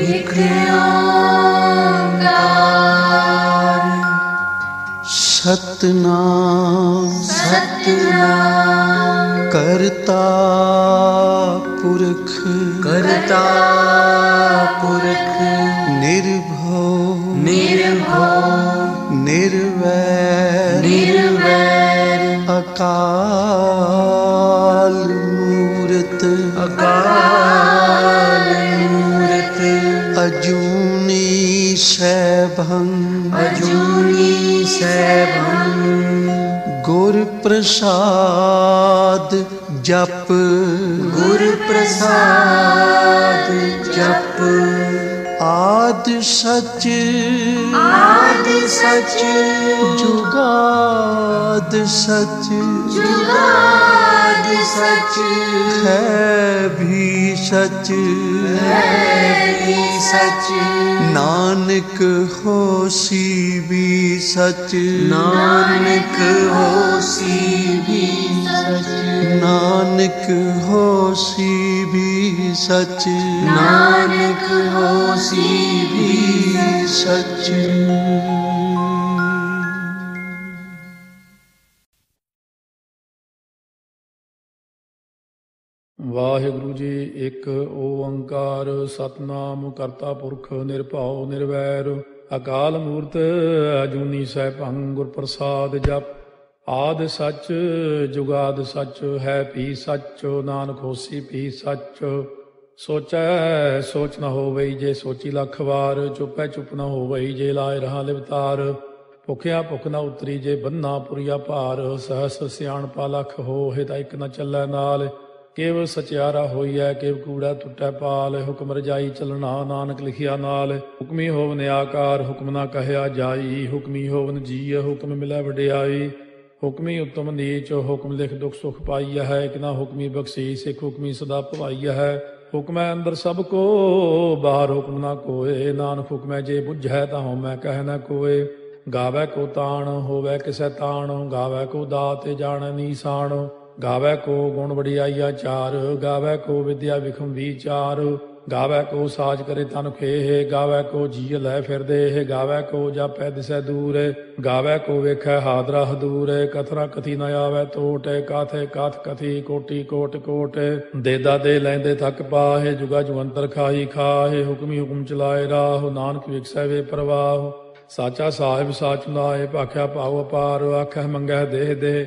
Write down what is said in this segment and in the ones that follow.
एक ओंकार सतनाम सतनाम करता पुरख निर्भव निर्वैर अकाल मूरत अजूनी सैभं गुर प्रसाद जप आद सच जुगाद सच है भी सच नानक होसी भी सच नानक होसी भी सच। ਵਾਹਿਗੁਰੂ ਜੀ। ਇੱਕ ਓੰਕਾਰ ਸਤਨਾਮ ਕਰਤਾ ਪੁਰਖ ਨਿਰਭਉ ਨਿਰਵੈਰ ਅਕਾਲ ਮੂਰਤ ਅਜੂਨੀ ਸੈਭੰ ਗੁਰ ਪ੍ਰਸਾਦ ਜਪ ਆਦਿ ਸੱਚ ਜੁਗਾਦ ਸੱਚ ਹੈ ਭੀ ਸੱਚ ਨਾਨਕ ਹੋਸੀ ਭੀ ਸੱਚ ਸੋਚੈ ਸੋਚ ਨ ਹੋਵਈ ਜੇ ਸੋਚੀ ਲੱਖ ਵਾਰ ਚੁੱਪੈ ਚੁੱਪ ਨ ਹੋਵਈ ਜੇ ਲਾਇ ਰਹਾ ਲਿਵਤਾਰ ਭੁਖਿਆ ਭੁਖ ਨ ਉਤਰੀ ਜੇ ਬੰਨਾ ਪੁਰੀਆ ਭਾਰ ਸਹਸ ਸਿਆਣਪਾ ਲੱਖ ਹੋਏ ਤਾਂ ਇੱਕ ਨ ਚੱਲੈ ਨਾਲ ਕੇਵ ਸਚਿਆਰਾ ਹੋਈਐ ਕੇਵ ਕੂੜਾ ਟੁੱਟੈ ਪਾਲ ਹੁਕਮ ਰਜਾਈ ਚੱਲਣਾ ਨਾਨਕ ਲਿਖਿਆ ਨਾਲ ਹੁਕਮੀ ਹੋਵਨ ਆਕਾਰ ਹੁਕਮ ਨਾ ਕਹਿਆ ਜਾਈ ਹੁਕਮੀ ਹੋਵਨ ਜੀਅ ਹੁਕਮ ਮਿਲੈ ਵਡਿਆਈ ਹੁਕਮੀ ਉੱਤਮ ਨੀਚ ਹੁਕਮ ਲਿਖ ਦੁਖ ਸੁਖ ਪਾਈਆ ਹੈ ਇੱਕ ਨਾ ਹੁਕਮੀ ਬਖਸ਼ੀਸ ਇੱਕ ਹੁਕਮੀ ਸਦਾ ਭਵਾਈਆ ਹੈ ਹੁਕਮੈ ਅੰਦਰ ਸਭ ਕੋ ਬਾਹਰ ਹੁਕਮ ਨਾ ਕੋਏ ਨਾਨਕ ਹੁਕਮੈ ਜੇ ਬੁੱਝੈ ਤਾਂ ਹਉਮੈ ਕਹਿ ਨਾ ਕੋਏ ਗਾਵੈ ਕੋ ਤਾਣ ਹੋਵੈ ਕਿਸੈ ਤਾਣ ਗਾਵੈ ਕੋ ਦਾਤ ਜਾਣੈ ਨੀਸਾਨ ਗਾਵੈ ਕੋ ਗੁਣ ਵਡਿਆਈਆ ਚਾਰ ਗਾਵੈ ਕੋ ਵਿਦਿਆ ਵਿਖਮ ਵਿਚਾਰ ਗਾਵੈ ਕੋ ਸਾਜ ਕਰੇ ਤਨ ਖੇਹ ਗਾਵੈ ਕੋ ਜੀ ਲੈ ਫਿਰਦੇ ਗਾਵੈ ਕੋ ਜਾਪੈ ਦਿਸੈ ਦੂਰ ਗਾਵੈ ਕੋ ਵੇਖੈ ਹਾਦਰਾ ਹਦੂਰ ਕਥਨਾ ਕਥੀ ਨ ਆਵੈ ਟੋਟ ਕਾਥੇ ਕਾਥ ਕਥੀ ਕੋਟੀ ਕੋਟ ਕੋਟ ਦੇਦਾ ਦੇ ਲੈਂਦੇ ਥੱਕ ਪਾਹੇ ਜੁਗਾ ਜੁਗੰਤਰ ਖਾਹੀ ਖਾਹੇ ਹੁਕਮੀ ਹੁਕਮ ਚਲਾਏ ਰਾਹ ਨਾਨਕ ਵਿਖਸੈ ਵੇ ਪ੍ਰਵਾਹ ਸਾਚਾ ਸਾਹਿਬ ਸਾਚ ਨਾਏ ਭਾਖਿਆ ਭਾਉ ਅਪਾਰ ਆਖੈ ਮੰਗੈ ਦੇਹ ਦੇ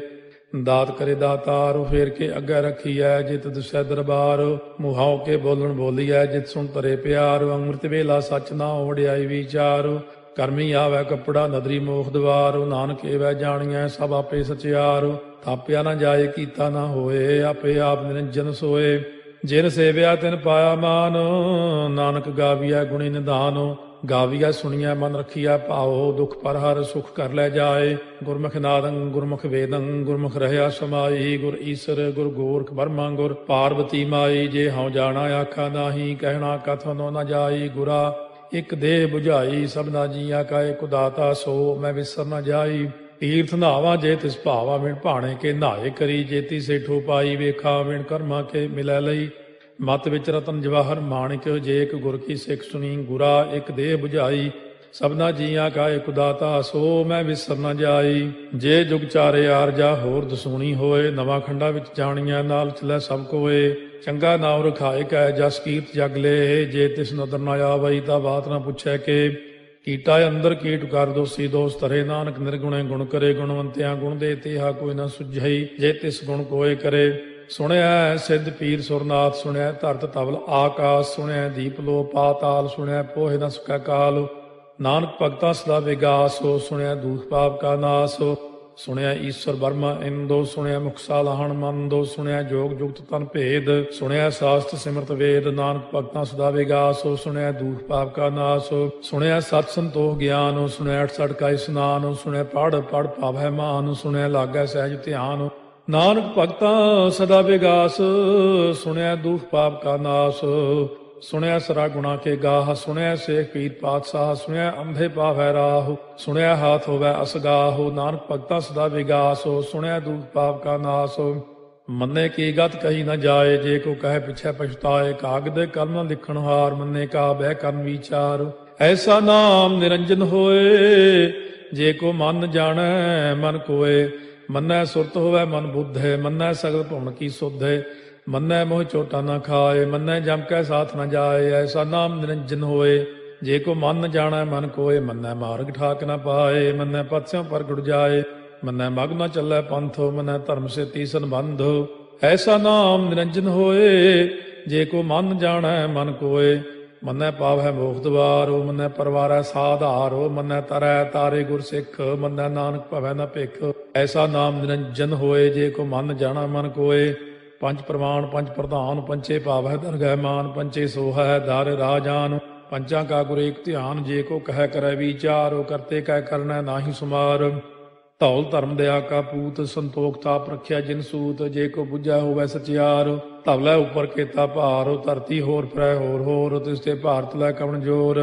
ਦਾਤ ਕਰੇ ਦਾਤਾਰ ਫੇਰ ਕੇ ਅੱਗੇ ਰੱਖੀਐ ਜਿਤ ਦੁਸੈ ਦਰਬਾਰ ਮੁਹਾਉ ਕੇ ਬੋਲਣ ਬੋਲੀਐ ਜਿਤ ਸੁਣ ਤਰੇ ਪਿਆਰ ਅੰਮ੍ਰਿਤ ਵੇਲਾ ਸੱਚ ਨਾ ਵਡਿਆਈ ਵਿਚਾਰ ਕਰਮੀ ਆਵੈ ਕੱਪੜਾ ਨਦਰੀ ਮੋਖ ਦਵਾਰ ਨਾਨਕ ਏਵੈ ਜਾਣੀਐ ਸਭ ਆਪੇ ਸਚਿਆਰ ਥਾਪਿਆ ਨਾ ਜਾਏ ਕੀਤਾ ਨਾ ਹੋਏ ਆਪੇ ਆਪ ਨਿਰੰਜਨ ਸੋਏ ਜਿਨ ਸੇਵਿਆ ਤਿਨ ਪਾਇਆ ਮਾਨ ਨਾਨਕ ਗਾਵੀਐ ਗੁਣੀ ਨਿਧਾਨ ਗਾਵੀਆ ਸੁਣੀਐ ਮਨ ਰੱਖੀਐ ਭਾਉ ਦੁਖ ਪਰ ਹਰ ਸੁਖ ਕਰ ਲੈ ਜਾਏ ਗੁਰਮੁਖ ਨਾਦੰ ਗੁਰਮੁਖ ਵੇਦੰ ਗੁਰਮੁਖ ਰਹਿਆ ਸਮਾਈ ਗੁਰ ਈਸਰ ਗੁਰ ਗੋਰਖ ਬਰਮਾ ਗੁਰ ਪਾਰਵਤੀ ਮਾਈ ਜੇ ਹਉ ਜਾਣਾ ਆਖਾ ਨਾਹੀ ਕਹਿਣਾ ਕਥਨੋ ਨ ਜਾਈ ਗੁਰਾ ਇੱਕ ਦੇਹ 부ਝਾਈ ਸਭਨਾ ਜੀਆਂ ਕਾ ਏਕ ਦਾਤਾ ਸੋ ਮੈਂ ਵਿਸਰ ਨ ਜਾਈ ਤੀਰਥ ਨਾਵਾਂ ਜੇ ਤਿਸ ਭਾਵਾ ਵਿਣ ਭਾਣੇ ਕੇ ਨਹਾਏ ਕਰੀ ਜੇਤੀ ਸੇਠੋ ਪਾਈ ਵੇਖਾ ਵਿਣ ਕਰਮਾ ਕੇ ਮਿਲੈ ਲਈ ਮਤ ਵਿੱਚ ਰਤਨ ਜਵਾਹਰ ਮਾਣਿਕ ਜੇ ਇੱਕ ਗੁਰ ਕੀ ਸਿੱਖ ਸੁਣੀ ਗੁਰਾ ਇੱਕ ਦੇਹ 부ਝਾਈ ਸਭਨਾ ਜੀਆਂ ਕਾ ਏਕ ਦਾਤਾ ਸੋ ਮੈਂ ਵਿਸਰ ਨ ਜਾਈ ਜੇ ਜੁਗ ਚਾਰੇ ਆਰਜਾ ਹੋਰ ਦਸੂਣੀ ਹੋਏ ਨਵਾਂ ਖੰਡਾ ਵਿੱਚ ਜਾਣੀਆਂ ਨਾਲ ਚਲੈ ਸਭ ਕੋਏ ਚੰਗਾ ਨਾਮ ਰਖਾਏ ਕੈ ਜਸ ਕੀਰਤ ਜਗ ਲੇ ਜੇ ਤਿਸ ਨਦਰ ਨ ਆਵਈ ਤਾਂ ਬਾਤ ਨਾ ਪੁੱਛੈ ਕੇ ਕੀਟਾ ਅੰਦਰ ਕੀਟ ਕਰ ਦੋਸੀ ਦੋਸ ਤਰੇ ਨਾਨਕ ਨਿਰਗੁਣੇ ਗੁਣ ਕਰੇ ਗੁਣਵੰਤਿਆਂ ਗੁਣ ਦੇ ਤੇਹਾ ਕੋਈ ਨਾ ਸੁਝਈ ਜੇ ਤਿਸ ਗੁਣ ਕੋਏ ਕਰੇ ਸੁਣਿਆ ਸਿੱਧ ਪੀਰ ਸੁਰਨਾਥ ਸੁਣਿਆ ਧਰਤ ਤਵਲ ਆਕਾਸ਼ ਸੁਣਿਆ ਦੀਪ ਲੋ ਪਾਤਾਲ ਸੁਣਿਆ ਪੋਹਿ ਨ ਸਕੈ ਕਾਲ ਨਾਨਕ ਭਗਤਾ ਸਦਾ ਵਿਗਾਸੋ ਸੁਣਿਆ ਦੂਖ ਪਾਪ ਕਾ ਨਾਸੋ ਸੁਣਿਆ ਈਸ਼ਵਰ ਬਰਮਾ ਇੰਦੋ ਸੁਣਿਆ ਮੁਖਸਾ ਲਾਹਣ ਮੰਦੋ ਸੁਣਿਆ ਜੋਗ ਜੁਗਤ ਤਨ ਭੇਦ ਸੁਣਿਆ ਸਾਸਤ ਸਿਮਰਤ ਵੇਦ ਨਾਨਕ ਭਗਤਾ ਸਦਾ ਵਿਗਾਸੋ ਸੁਣਿਆ ਦੂਖ ਪਾਪ ਕਾ ਨਾਸੋ ਸੁਣਿਆ ਸਤ ਸੰਤੋਖ ਗਿਆਨ ਸੁਣਿਆ 68 ਕਾ ਇਸਨਾਨ ਸੁਣਿਆ ਪੜ ਪੜ ਪਾਵੈ ਮਾਨ ਸੁਣਿਆ ਲਾਗੈ ਸਹਿਜ ਧਿਆਨ ਨਾਨਕ ਭਗਤਾ ਸਦਾ ਵਿਗਾਸ ਸੁਣਿਆ ਦੁਖ ਪਾਪ ਕਾ ਨਾਸ ਸੁਣਿਆ ਸਰਾ ਗੁਣਾ ਕੇ ਗਾਹ ਸੁਣਿਆ ਸੇਖ ਪੀਰ ਪਾਤਸ਼ਾਹ ਸੁਣਿਆ ਅੰਧੇ ਪਾਵੈ ਰਾਹ ਸੁਣਿਆ ਹਾਥ ਹੋਵੈ ਅਸਗਾਹ ਨਾਨਕ ਭਗਤਾ ਸਦਾ ਵਿਗਾਸ ਸੁਣਿਆ ਦੁਖ ਪਾਪ ਕਾ ਨਾਸ ਮੰਨੇ ਕੀ ਗਤ ਕਹੀ ਨ ਜਾਏ, ਜੇ ਕੋ ਕਹੇ ਪਿਛੈ ਪਛਤਾਏ। ਕਾਗਦ ਕਲਮ ਨ ਲਿਖਣ ਹਾਰ, ਮੰਨੇ ਕਾ ਬਹਿ ਕਰਨ ਵਿਚਾਰ। ਐਸਾ ਨਾਮ ਨਿਰੰਜਨ ਹੋਏ, ਜੇ ਕੋ ਮਨ ਜਾਣੈ ਮਨ ਕੋਏ। ਮੰਨੈ ਸੁਰਤ ਹੋਵੈ ਮਨ ਬੁੱਧੇ, ਮੰਨੈ ਸਗਲ ਭਵਨ ਕੀ ਸੁਧੇ। ਮੰਨੈ ਮੋਹ ਚੋਟਾ ਨ ਖਾਏ, ਮੰਨੈ ਜਮ ਕੈ ਸਾਥ ਨ ਜਾਏ। ਐਸਾ ਨਾਮ ਨਿਰੰਜਨ ਹੋਏ, ਜੇ ਕੋ ਮਨ ਜਾਣੈ ਮਨ ਕੋਏ। ਮੰਨੈ ਮਾਰਗ ਠਾਕ ਨ ਪਾਏ, ਮੰਨੈ ਪਥ ਸਿਉ ਪ੍ਰਗਟ ਜਾਏ। ਮੰਨੈ ਮਗ ਨ ਚੱਲੈ ਪੰਥ, ਮੰਨੈ ਧਰਮ ਸੇ ਤੀਸਨ ਬੰਧ। ਐਸਾ ਨਾਮ ਨਿਰੰਜਨ ਹੋਏ, ਜੇ ਕੋ ਮਨ ਜਾਣੈ ਮਨ ਕੋਏ। ਮੰਨੈ ਪਾਵੈ ਮੋਖ ਦੁਆਰੋ, ਮੰਨੈ ਪਰਵਾਰੈ ਸਾਧਾਰੋ। ਮੰਨੈ ਤਰੈ ਤਾਰੇ ਗੁਰ ਸਿੱਖ, ਮੰਨੈ ਨਾਨਕ ਭਵੈ ਨ ਭਿਖ। ਐਸਾ ਨਾਮ ਨਿਰੰਜਨ ਹੋਏ, ਜੇ ਕੋ ਮਨ ਜਾਣੈ ਮਨ ਕੋਏ। ਪੰਜ ਪ੍ਰਮਾਣ ਪੰਜ ਪ੍ਰਧਾਨ, ਪੰਚੇ ਭਾਵੈ ਦਰਗਹਿ ਮਾਨ। ਪੰਚੇ ਸੋਹੈ ਦਰ ਰਾਜਾਨ, ਪੰਚਾਂ ਕਾ ਗੁਰ ਏਕ ਧਿਆਨ। ਜੇ ਕੋ ਕਹਿ ਕਰੈ ਵਿਚਾਰ, ਕਰਤੇ ਕਹਿ ਕਰਨੈ ਨਾਹੀ ਸੁਮਾਰ। ਧੌਲ ਧਰਮ ਦਇਆ ਕਾ ਪੂਤ, ਸੰਤੋਖ ਤਾਪ ਰਖਿਆ ਜਿਨ ਸੂਤ। ਜੇ ਕੋ ਬੁੱਝੈ ਹੋਵੈ ਸਚਿਆਰ, ਧਵਲੇ ਉਪਰ ਕੇਤਾ ਭਾਰ। ਧਰਤੀ ਹੋਰ ਫਿਰੈ ਹੋਰ ਹੋਰ, ਤਿਸ ਤੇ ਭਾਰਤ ਲੈ ਕਵਣ ਜੋਰ।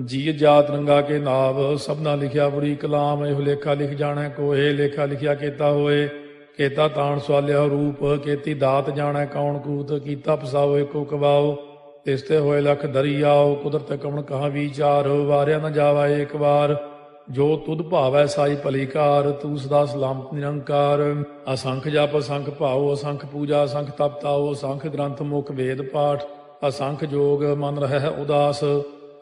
ਜੀ ਜਾਤ ਰੰਗਾ ਕੇ ਨਾਵ, ਸਭਨਾ ਲਿਖਿਆ ਬੁਰੀ ਕਲਾਮ। ਇਹੋ ਲੇਖਾ ਲਿਖ ਜਾਣੈ ਕੋਏ, ਲੇਖਾ ਲਿਖਿਆ ਕੇਤਾ ਹੋਏ। ਕੇਤਾ ਤਾਣ ਸਵਾਲਿਆ ਰੂਪ, ਕੇਤੀ ਦਾਤ ਜਾਣੈ ਕੌਣ ਕੂਤ। ਕੀਤਾ ਪਸਾਓ ਏਕੋ ਕਵਾਓ, ਤਿਸ ਤੇ ਹੋਏ ਲਖ ਦਰਿਆਓ। ਕੁਦਰਤ ਕਵਣ ਕਹਾ ਵਿਚਾਰ, ਵਾਰਿਆ ਨ ਜਾਵਾ ਏਕ ਵਾਰ। ਜੋ ਤੁਧ ਭਾਵੈ ਸਾਈ ਭਲੀ ਕਾਰ, ਤੂੰ ਸਦਾ ਸਲਾਮਤ ਨਿਰੰਕਾਰ। ਅਸੰਖ ਜਪ ਅਸੰਖ ਭਾਉ, ਅਸੰਖ ਪੂਜਾ ਅਸੰਖ ਤਪ ਤਾਉ। ਅਸੰਖ ਗ੍ਰੰਥ ਮੁਖ ਵੇਦ ਪਾਠ, ਅਸੰਖ ਜੋਗ ਮਨ ਰਹਿ ਉਦਾਸ।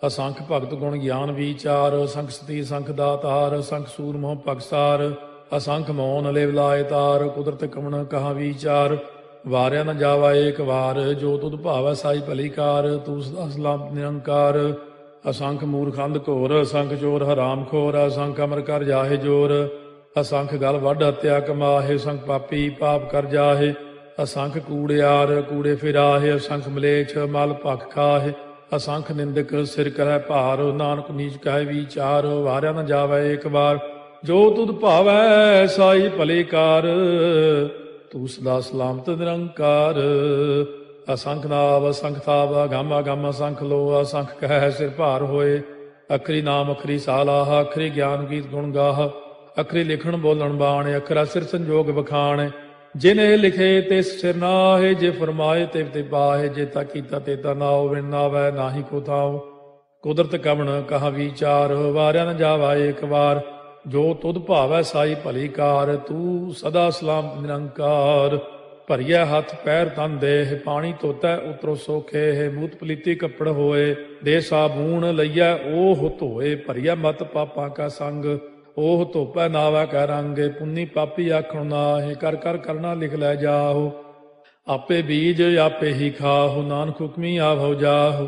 ਅਸੰਖ ਭਗਤ ਗੁਣ ਗਿਆਨ ਵਿਚਾਰ, ਅਸੰਖ ਸਤੀ ਅਸੰਖ ਦਾਤਾਰ। ਅਸੰਖ ਸੂਰ ਮੋਹ ਭਗਸਾਰ, ਅਸੰਖ ਮੋਨ ਲਿਵ ਲਾਏ ਤਾਰ। ਕੁਦਰਤ ਕਵਣ ਕਹਾ ਵਿਚਾਰ, ਵਾਰਿਆ ਨ ਜਾਵਾ ਏਕ ਵਾਰ। ਜੋ ਤੁਧ ਭਾਵੈ ਸਾਈ ਭਲੀ ਕਾਰ, ਤੂੰ ਸਦਾ ਸਲਾਮਤ ਨਿਰੰਕਾਰ। ਅਸੰਖ ਮੂਰਖੰਦ ਘੋਰ, ਅਸੰਖ ਚੋਰ ਹਰਾਮ ਖੋਰ। ਅਸੰਖ ਅਮਰ ਕਰ ਜਾਹੇ ਜੋਰ, ਅਸੰਖ ਗਲ ਵੱਢ ਹੱਤਿਆ ਕਮਾਹੇ। ਅਸੰਖ ਪਾਪੀ ਪਾਪ ਕਰ ਜਾਹੇ, ਅਸੰਖ ਕੂੜਿਆਰ ਕੂੜੇ ਫਿਰਾਹੇ। ਅਸੰਖ ਮਲੇਛ ਮਲ ਭਖ ਖਾਹੇ, ਅਸੰਖ ਨਿੰਦਕ ਸਿਰ ਕਰੈ ਭਾਰ। ਨਾਨਕ ਨੀਚ ਕਹੈ ਵਿਚਾਰ, ਵਾਰਿਆ ਨ ਜਾਵੈ ਏਕ ਵਾਰ। ਜੋ ਤੁਧ ਭਾਵੈ ਸਾਈ ਭਲੀ ਕਾਰ, ਤੂੰ ਸਦਾ ਸਲਾਮਤ ਨਿਰੰਕਾਰ। ਅਸੰਖ ਨਾਵ ਅਸੰਖ ਥਾਵ, ਅਗੰਮ ਅਗੰਮ ਅਸੰਖ ਲੋ। ਅਸੰਖ ਕਹਿ ਸਿਰ ਭਾਰ ਹੋਏ, ਅਖਰੀ ਨਾਮ ਅਖਰੀ ਸਾਲਾਹ। ਅਖਰੀ ਗਿਆਨ ਗੀਤ ਗੁਣ ਗਾਹ, ਅਖਰੀ ਲਿਖਣ ਬੋਲਣ ਬਾਣ। ਅਖਰਾ ਸਿਰ ਸੰਜੋਗ ਬਖਾਣ, ਜਿਨੇ ਲਿਖੇ ਤਿਸ ਸਿਰ ਨਾਹੇ। ਜੇ ਫਰਮਾਏ ਤਿਵ ਤੇ ਪਾਹੇ, ਜੇਤਾ ਕੀਤਾ ਤੇਤਾ ਨਾਉ। ਵਿਣ ਨਾਵੈ ਨਾਹੀ ਕੋ ਥਾਉ, ਕੁਦਰਤ ਕਵਣ ਕਹਾ ਵਿਚਾਰ। ਵਾਰਿਆ ਨ ਜਾਵਾ ਏਕ ਵਾਰ, ਜੋ ਤੁਧ ਭਾਵੈ ਸਾਈ ਭਲੀ ਕਾਰ। ਤੂੰ ਸਦਾ ਸਲਾਮਤ ਨਿਰੰਕਾਰ। ਭਰੀਐ ਹੱਥ ਪੈਰ ਤਨ ਦੇਹ, ਪਾਣੀ ਧੋਤੈ ਉਤਰੋ ਸੋਖੇ। ਮੂਤ ਪਲੀਤੀ ਕੱਪੜ ਹੋਏ, ਦੇ ਸਾਬੂਣ ਲਈਐ ਓਹ ਧੋਏ। ਭਰੀਐ ਮਤ ਪਾਪਾਂ ਕਾ ਸੰਗ, ਓਹ ਧੋਪੈ ਨਾਵੈ ਕੈ ਰੰਗ। ਪੁੰਨੀ ਪਾਪੀ ਆਖਣ ਨਾਹੇ, ਕਰ ਕਰ ਕਰਨਾ ਲਿਖ ਲੈ ਜਾਹੋ। ਆਪੇ ਬੀਜ ਆਪੇ ਹੀ ਖਾਹੋ, ਨਾਨਕ ਹੁਕਮੀ ਆਵੋ ਜਾਹੋ।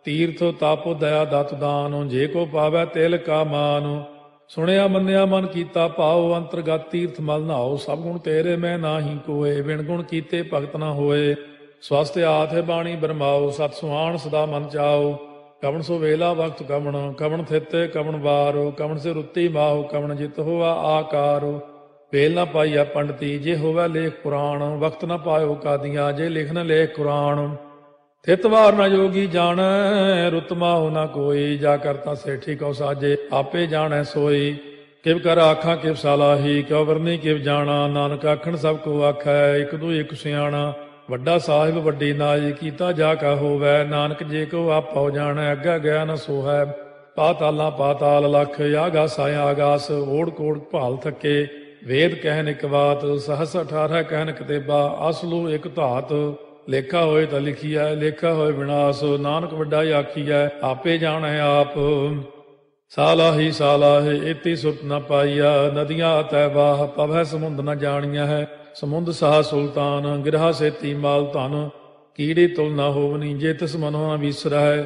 ਤੀਰਥ ਤਪ ਦਇਆ ਦਤ ਦਾਨ, ਜੇ ਕੋ ਪਾਵੈ ਤਿਲ ਕਾ ਮਾਨ। ਸੁਣਿਆ ਮੰਨਿਆ ਮਨ ਕੀਤਾ ਭਾਉ, ਅੰਤਰਗਤ ਤੀਰਥ ਮਲ ਨਹਾਉ। ਸਭ ਗੁਣ ਤੇਰੇ ਮੈਂ ਨਾਹੀ ਕੋਏ, ਬਿਨ ਗੁਣ ਕੀਤੇ ਭਗਤ ਨਾ ਹੋਏ। ਸਵਸਤ ਆਥ ਬਾਣੀ ਬਰਮਾਓ, ਸਤ ਸੁਹਾਣ ਸਦਾ ਮਨ ਚਾਓ। ਕਵਣ ਸੋ ਵੇਲਾ ਵਕਤ ਕਵਣ, ਕਵਣ ਥਿਤ ਕਵਣ ਵਾਰੋ। ਕਵਣ ਸੇ ਰੁੱਤੀ ਮਾਹੋ, ਕਵਣ ਜਿਤ ਹੋਵਾ ਆਕਾਰੋ। ਵੇਲ ਨਾ ਪਾਈਆ ਪੰਡਤੀ, ਜੇ ਹੋਵੈ ਲੇਖ ਪੁਰਾਣ। ਵਕਤ ਨਾ ਪਾਇਓ ਕਾਦੀਆਂ, ਜੇ ਲਿਖਨ ਲੇਖ ਕੁਰਾਨ। ਥਿਤ ਵਾਰ ਨਾ ਜੋਗੀ ਜਾਣੈ, ਰੁੱਤ ਮਾਹੁ ਨਾ ਕੋਈ। ਜਾ ਕਰਤਾ ਸੇਠੀ ਕਉ ਸਾਜੇ, ਆਪੇ ਜਾਣੈ ਸੋਈ। ਕਿਵ ਕਰ ਆਖਾਂ ਕਿਵ ਸਾਲਾਹੀ, ਕਿਉ ਵਰਨੀ ਕਿਵ ਜਾਣਾ। ਨਾਨਕ ਆਖਣ ਸਭ ਕੋ ਆਖੈ, ਇਕ ਦੂ ਇਕ ਸਿਆਣਾ। ਵੱਡਾ ਸਾਹਿਬ ਵੱਡੀ ਨਾਈ, ਕੀਤਾ ਜਾ ਕਾ ਹੋਵੈ। ਨਾਨਕ ਜੇ ਕੋ ਆਪੋ ਜਾਣੈ, ਅੱਗਾ ਗਿਆ ਨ ਸੋਹੈ। ਪਾਤਾਲਾਂ ਪਾਤਾਲ ਲਖ, ਆਗਾਸਾਂ ਆਗਾਸ। ਓੜ ਕੋੜ ਭਾਲ ਥੱਕੇ, ਵੇਦ ਕਹਿਨ ਇਕ ਬਾਤ। ਸਹਸ 18 ਕਹਿਨ ਕਤੇਬਾ, ਅਸਲੂ ਇਕ ਧਾਤ। ਲੇਖਾ ਹੋਏ ਤਾਂ ਲਿਖੀਐ, ਲੇਖਾ ਹੋਏ ਵਿਨਾਸ਼। ਨਾਨਕ ਵੱਡਾ ਆਖੀਐ, ਆਪੇ ਜਾਣੈ ਆਪ। ਸਾਲਾਹੀ ਸਾਲਾਹੇ ਏਤੀ ਸੁਰਤ ਨ ਪਾਈਆ। ਨਦੀਆਂ ਅਤੈ ਵਾਹ, ਪਵੈ ਸਮੁੰਦ ਨ ਜਾਣੀਐ ਹੈ। ਸਮੁੰਦ ਸਾਹ ਸੁਲਤਾਨ, ਗਿਰਹਾ ਸੇਤੀ ਮਾਲ ਧਨ। ਕੀੜੀ ਤੁਲ ਨ ਹੋਵਨੀ, ਜੇ ਤਿਸ ਮਨੋ ਨ ਵਿਸਰੈ।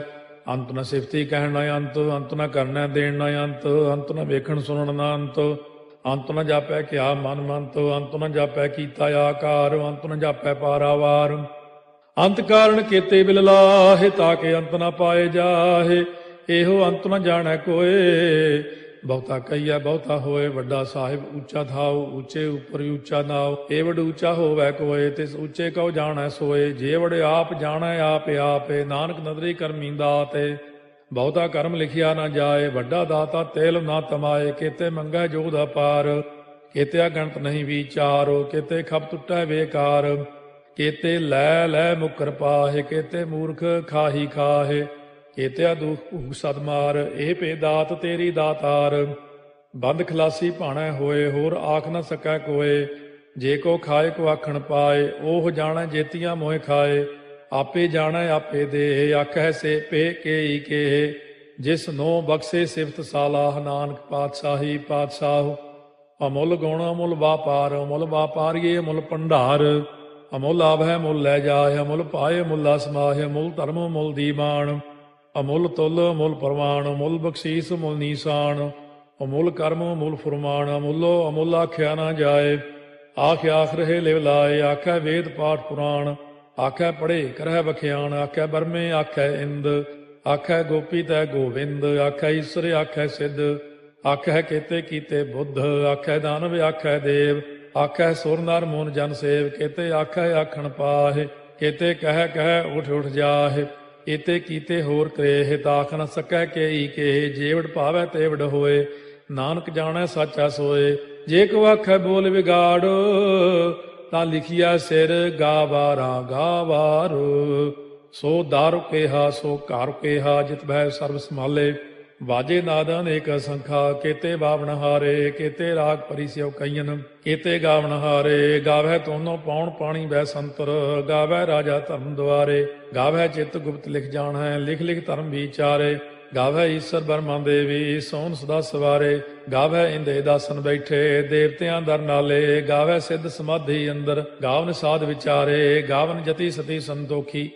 ਅੰਤ ਨ ਸਿਫਤੀ ਕਹਿਣ ਨ ਅੰਤ, ਅੰਤ ਨ ਕਰਨੈ ਦੇਣ ਨ ਅੰਤ। ਅੰਤ ਨ ਵੇਖਣ ਸੁਣਨ ਨ ਅੰਤ, ਅੰਤ ਨ ਜਾਪੈ ਕਿਆ ਮਨ ਮੰਤ। ਅੰਤ ਨ ਜਾਪੈ ਕੀਤਾ ਆਕਾਰ, ਅੰਤ ਨ ਜਾਪੈ ਪਾਰਾਵਾਰ। ਅੰਤ ਕਾਰਨ ਕੀਤੇ ਬਿਲ ਲਾਹੇ, ਤਾਕੇ ਅੰਤ ਨ ਪਾਏ ਜਾਹੇ। ਇਹੋ ਅੰਤ ਨ ਜਾਣੈ ਕੋਏ, ਬਹੁਤਾ ਕਹੀਐ ਬਹੁਤਾ ਹੋਏ। ਵੱਡਾ ਸਾਹਿਬ ਉੱਚਾ ਥਾਉ, ਉੱਚੇ ਉੱਪਰ ਉੱਚਾ ਨਾਉ। ਏ ਵਡ ਉੱਚਾ ਹੋਵੈ ਕੋਏ, ਤਿਸ ਉੱਚੇ ਕਉ ਜਾਣੈ ਸੋਏ। ਜੇ ਵਡ ਆਪ ਜਾਣੈ ਆਪੇ ਆਪੇ, ਨਾਨਕ ਨਦਰੀ ਕਰਮੀ ਦਾਤੇ। ਬਹੁਤਾ ਕਰਮ ਲਿਖਿਆ ਨਾ ਜਾਏ, ਵੱਡਾ ਦਾਤਾ ਤੇਲ ਨਾ ਤਮਾਏ। ਕੀਤੇ ਮੰਗੈ ਜੋਧ ਅਪਾਰ, केते अगणत नहीं विचार, केते खप टुटै बेकार, केते लै लै मुकर पाहे, केते मूर्ख खाही खाहे, केते दुख भूख सदमार, ए पे दात तेरी दातार। ਬੰਦ ਖਲਾਸੀ ਭਾਣੈ ਹੋਏ, ਹੋਰ ਆਖ ਨ ਸਕੈ ਕੋਏ, ਜੇ ਕੋ ਖਾਏ ਕੋ ਆਖਣ ਪਾਏ, ਉਹ ਜਾਣੈ ਜੇਤੀਆਂ ਮੋਹਿ ਖਾਏ, ਆਪੇ ਜਾਣੈ ਆਪੇ ਦੇ, ਆਖੈ ਸੇ ਪੇ ਕੇਈ ਕੇ, ਜਿਸ ਨੋ ਬਖਸ਼ੇ ਸਿਫਤ ਸਾਲਾਹ, ਨਾਨਕ ਪਾਤਸ਼ਾਹੀ ਪਾਤਸ਼ਾਹ। ਅਮੁੱਲ ਗੁਣ ਅਮੁੱਲ ਵਾਪਾਰ, ਅਮੁੱਲ ਵਾਪਾਰੀਏ ਅਮੁੱਲ ਭੰਡਾਰ, ਅਮੁੱਲ ਆਭੈ ਮੁੱਲ ਲੈ ਜਾਏ, ਅਮੁੱਲ ਪਾਏ ਮੁੱਲਾ ਸਮਾਹੇ, ਅਮੁੱਲ ਧਰਮ ਮੁੱਲ ਦੀਵਾਨ, ਅਮੁੱਲ ਤੁਲ ਅਮੁੱਲ ਪ੍ਰਵਾਨ, ਅਮੁੱਲ ਬਖਸ਼ੀਸ ਮੁੱਲ ਨੀਸਾਨ, ਅਮੁੱਲ ਕਰਮ ਅਮੁੱਲ ਫੁਰਮਾਨ, ਅਮੁੱਲੋ ਅਮੁੱਲ ਆਖਿਆ ਨਾ ਜਾਏ, ਆਖ ਆਖ ਰਹੇ ਲਿਵ ਲਾਏ, ਆਖੈ ਵੇਦ ਪਾਠ ਪੁਰਾਣ, ਆਖੈ ਪੜ੍ਹੇ ਕਰਹਿ ਬਖਿਆਣ, ਆਖੈ ਬਰਮੇ ਆਖੈ ਇੰਦ, ਆਖੈ ਗੋਪੀ ਤੈ ਗੋਵਿੰਦ, ਆਖੈ ਈਸਰ ਆਖੈ ਸਿੱਧ, ਆਖੈ ਕੇਤੇ ਕੀਤੇ ਬੁੱਧ, ਆਖੈ ਦਾਨਵ ਆਖੈ ਦੇਵ, ਆਖੈ ਸੁਰ ਨਰ ਮੂਨ ਜਨ ਸੇਵ, ਕੇਤੇ ਆਖੈ ਆਖਣ ਪਾਹੇ, ਕੇਤੇ ਕਹਿ ਕਹਿ ਉਠ ਉਠ ਜਾਹੇ, ਏਤੇ ਕੀਤੇ ਹੋਰ ਕਰੇਹ, ਤਾਖ ਨ ਸਕੈ ਕੇਈ ਕੇ, ਜੇਵੜ ਭਾਵੈ ਤੇਵੜ ਹੋਏ, ਨਾਨਕ ਜਾਣੈ ਸਾਚਾ ਸੋਏ। ਜੇ ਕੋ ਆਖੈ ਬੋਲ ਵਿਗਾੜ, ਤਾਂ ਲਿਖਿਆ ਸਿਰ ਗਾਵਾਰਾ ਗਾਵਾਰ, ਸੋ ਦਾਰੂ ਕੇਹਾ ਸੋ ਘਰ ਕੇਹਾ, ਜਿਤ ਭੈ ਸਰਬ ਸੰਭਾਲੇ, ਵਾਜੇ ਨਾਦ ਅਨੇਕ ਸੰਖਾ, ਕੇਤੇ ਬਾਵਣ ਹਾਰੇ, ਕੇਤੇ ਰਾਗ ਪਰਿਸਿਉ ਕਈਨ, ਕੇਤੇ ਗਾਵਣ ਹਾਰੇ, ਗਾਵੈ ਤੋਨੋ ਪਾਉਣ ਪਾਣੀ ਬੈ ਸੰਤਰ, ਗਾਵੈ ਰਾਜਾ ਧਰਮ ਦੁਆਰੇ, ਗਾਵੈ ਚਿਤ ਗੁਪਤ ਲਿਖ ਜਾਣੈ, ਲਿਖ ਲਿਖ ਧਰਮ ਵਿਚਾਰੇ, ਗਾਵੈ ਈਸਰ ਬਰਮਾ ਦੇਵੀ, ਸੋਨ ਸਦਾ ਸਵਾਰੇ, ਗਾਵੈ ਇੰਦੇ ਦਾਸਨ ਬੈਠੇ, ਦੇਵਤਿਆਂ ਦਰ ਨਾਲੇ, ਗਾਵੈ ਸਿੱਧ ਸਮਾਧੀ ਅੰਦਰ, ਗਾਵਨ ਸਾਧ ਵਿਚਾਰੇ, ਗਾਵਨ ਜਤੀ ਸਤੀ ਸੰਤੋਖੀ,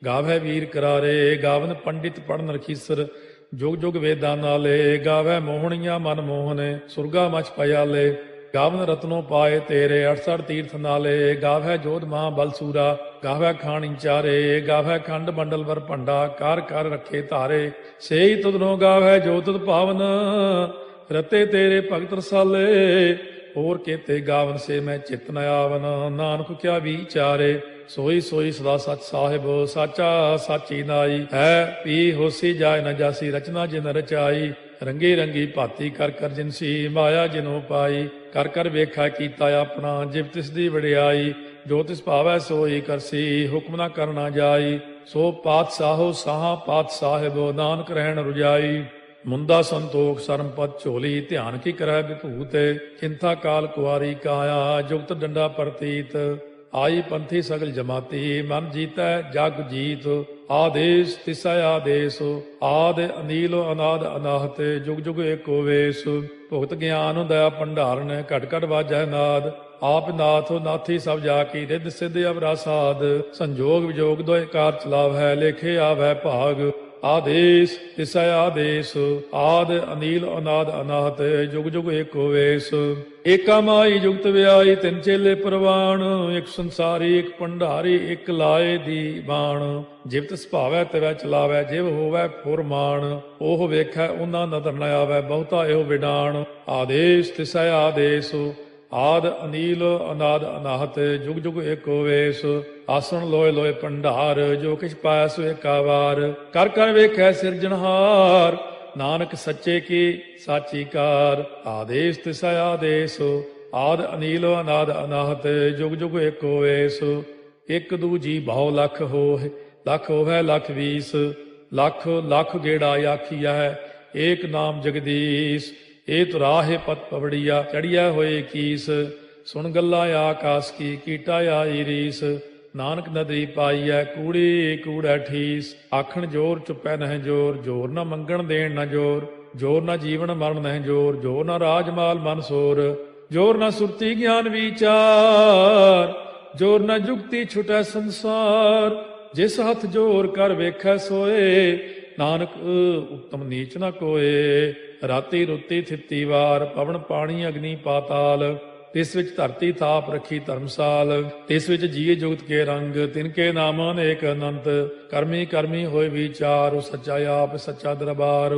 ਗਾਵੈ ਵੀਰ ਕਰਾਰੇ, ਗਾਵਨ ਪੰਡਿਤ ਪੜਨ ਰਖੀਸਰ, ਜੁਗ ਜੁਗ ਵੇਦਾਂ ਨਾਲੇ, ਗਾਵੈ ਮੋਹਣੀਆਂ ਮਨ ਮੋਹਨੇ, ਸੁਰਗਾ ਮਚ ਪਿਆਲੇ, ਗਾਵਨ ਰਤਨੋ ਪਾਏ ਤੇਰੇ, 68 ਤੀਰਥ ਨਾਲੇ, ਗਾਵੈ ਜੋਧ ਮਹਾ ਬਲਸੂਰਾ, ਗਾਵੈ ਖਾਣੀ ਚਾਰੇ, ਗਾਵੈ ਖੰਡ ਮੰਡਲ ਵਰ ਭੰਡਾ, ਕਰ ਕਰ ਰੱਖੇ ਧਾਰੇ, ਸੇਈ ਤੁਧਨੋ ਗਾਵੈ ਜੋ ਤੁਧ ਭਾਵਨ, ਰਤੇ ਤੇਰੇ ਭਗਤ ਰਸਾਲੇ, ਹੋਰ ਕੇਤੇ ਗਾਵਨ ਸੇ ਮੈਂ ਚਿਤ ਨ ਆਵਨ, ਨਾਨਕ ਕਿਆ ਵਿਚਾਰੇ, ਸੋਈ ਸੋਈ ਸਦਾ ਸਚ ਸਾਹਿਬ, ਸਾਚਾ ਸਾਚੀ ਨਾਈ, ਹੈ ਪੀ ਹੋਸੀ ਜਾਏ ਨ ਜਾਸੀ, ਰਚਨਾ ਜਿਨ ਰਚਾਈ, ਰੰਗੀ ਰੰਗੀ ਭਾਤੀ ਕਰ ਕਰ ਜਿਨਸੀ, ਮਾਇਆ ਜਿਨੋ ਪਾਈ, ਕਰ ਕਰ ਵੇਖਾ ਕੀਤਾ ਆਪਣਾ, ਜਿਵ ਤਿਸ ਦੀ ਵਡਿਆਈ, ਜੋ ਤਿਸ ਭਾਵੈ ਸੋਈ ਕਰਸੀ, ਹੁਕਮ ਨਾ ਕਰਨਾ ਜਾਈ, ਸੋ ਪਾਤਸ਼ਾਹੋ ਸਾਹਾ ਪਾਤ ਸਾਹਿਬ, ਨਾਨਕ ਰਹਿਣ ਰੁਜਾਈ। ਮੁੰਦਾ ਸੰਤੋਖ ਸਰਮਪਦ ਝੋਲੀ, ਧਿਆਨ ਕੀ ਕਰੈ ਵਿਭੂਤ, ਚਿੰਤਾ ਕਾਲ ਕੁਆਰੀ ਕਾਇਆ, ਜੁਗਤ ਡੰਡਾ ਪ੍ਰਤੀਤ, ਆਈ ਪੰਥੀ ਸਗਲ ਜਮਾਤੀ, ਮਨ ਜੀਤੈ ਜਗ ਜੀਤ, ਆਦੇਸ਼ ਤਿਸੈ ਆਦੇਸ਼, ਆਦ ਅਨੀਲ ਅਨਾਦ ਅਨਾਹਤ, ਜੁਗ ਜੁਗ ਏਕੋ ਵੇਸ, ਭੁਗਤ ਗਿਆਨ ਦਇਆ ਭੰਡਾਰਨ, ਘਟ ਘਟ ਵਾਜੈ ਨਾਦ, ਆਪ ਨਾਥ ਨਾਥੀ ਸਭ ਜਾ ਕੀ, ਰਿੱਧ ਸਿੱਧ ਅਵਰਾ ਸਾਧ, ਸੰਜੋਗ ਵਿਜੋਗ ਦੋਇ ਕਾਰ ਚਲਾਵੈ, ਲੇਖੇ ਆਵੈ ਭਾਗ, ਆਦੇਸ਼ ਤਿਸੈ ਆਦੇਸ਼, ਆਦ ਅਨੀਲ ਅਨਾਦ ਅਨਾਹਤ, ਜੁਗ ਜੁਗ ਏਕੋ ਵੇਸ, ਏਕਾ ਮਾਈ ਜੁਗਤ ਵਿਆਈ, ਤਿੰਨ ਚੇਲੇ ਪ੍ਰਵਾਨ, ਇੱਕ ਸੰਸਾਰੀ ਇੱਕ ਭੰਡਾਰੀ, ਇੱਕ ਲਾਏ ਦੀ ਬਾਣ, ਜਿਵ ਤਿਸ ਭਾਵੈ ਤਿਵੈ ਚਲਾਵੈ, ਜਿਵ ਹੋਵੈ ਫੁਰਮਾਨ, ਉਹ ਵੇਖੈ ਉਹਨਾਂ ਨਦਰ ਨ ਆਵੈ, ਬਹੁਤਾ ਇਹੋ ਵਿਡਾਣ, ਆਦੇਸ਼ ਤਿਸੈ ਆਦੇਸ਼, ਆਦ ਅਨੀਲ ਅਨਾਦ ਅਨਾਹਤ, ਜੁਗ ਜੁਗ ਏਕੋ ਵੇਸ, ਆਸਣ ਲੋਏ ਲੋਏ ਭੰਡਾਰ, ਜੋ ਕਿਛ ਪਾਇਆ ਸੋ ਏਕਾ ਵਾਰ, ਕਰ ਕਰ ਵੇਖੈ ਸਿਰਜਣਹਾਰ, ਨਾਨਕ ਸੱਚੇ ਕੀ ਸਾਚੀ ਕਾਰ, ਆਦੇਸ਼ ਤਿਸੈ ਆਦੇਸ਼, ਆਦ ਅਨੀਲ ਅਨਾਦ ਅਨਾਹਤ, ਜੁਗ ਜੁਗ ਏਕੋ ਵੇਸ, ਇੱਕ ਦੂਜੀ ਬਹੁ ਲੱਖ ਹੋਏ, ਲੱਖ ਹੋਵੇ ਲੱਖ 20, ਲੱਖ ਲੱਖ ਗੇੜਾ ਆਖੀਐ, ਏਕ ਨਾਮ ਜਗਦੀਸ਼, ਇਹ ਤੁਰਾਹੇ ਪਤ ਪਵੜੀਆ, ਚੜੀਆ ਹੋਏ ਕੀਸ, ਸੁਣ ਗੱਲਾਂ ਆਕਾਸ ਕੀ, ਕੀਟਾ ਆਈ ਰੀਸ, ਨਾਨਕ ਨਦਰੀ ਪਾਈਐ, ਕੂੜੀ ਕੂੜੈ ਠੀਸ, ਆਖਣ ਜੋਰ ਚੁੱਪੈ ਨਹਿ ਜੋਰ, ਜੋਰ ਨਾ ਮੰਗਣ ਦੇਣ ਨਾ ਜੋਰ, ਜੋਰ ਨਾ ਜੀਵਨ ਮਰਨ ਨਹਿ ਜੋਰ, ਜੋਰ ਨਾ ਰਾਜ ਮਾਲ ਮਨ ਸੋਰ, ਜੋਰ ਨਾ ਸੁਰਤੀ ਗਿਆਨ ਵਿਚਾਰ, ਜੋਰ ਨਾ ਜੁਗਤੀ ਛੁਟੈ ਸੰਸਾਰ, ਜਿਸ ਹੱਥ ਜੋਰ ਕਰ ਵੇਖੈ ਸੋਏ, ਨਾਨਕ ਉਤਮ ਨੀਚ ਨਾ ਕੋਏ, ਰਾਤੀ ਰੁੱਤੀ ਥਿੱਤੀ ਵਾਰ, ਪਵਨ ਪਾਣੀ ਅਗਨੀ ਪਾਤਾਲ, ਤਿਸ ਵਿੱਚ ਧਰਤੀ ਥਾਪ ਰੱਖੀ ਧਰਮਸਾਲ, ਤਿਸ ਵਿੱਚ ਜੀਏ ਜੁਗਤ ਕੇ ਰੰਗ, ਤਿਨ ਕੇ ਨਾਮ ਅਨੇਕ ਅਨੰਤ, ਕਰਮੀ ਕਰਮੀ ਹੋਏ ਵਿਚਾਰ, ਸੱਚਾ ਆਪ ਸੱਚਾ ਦਰਬਾਰ,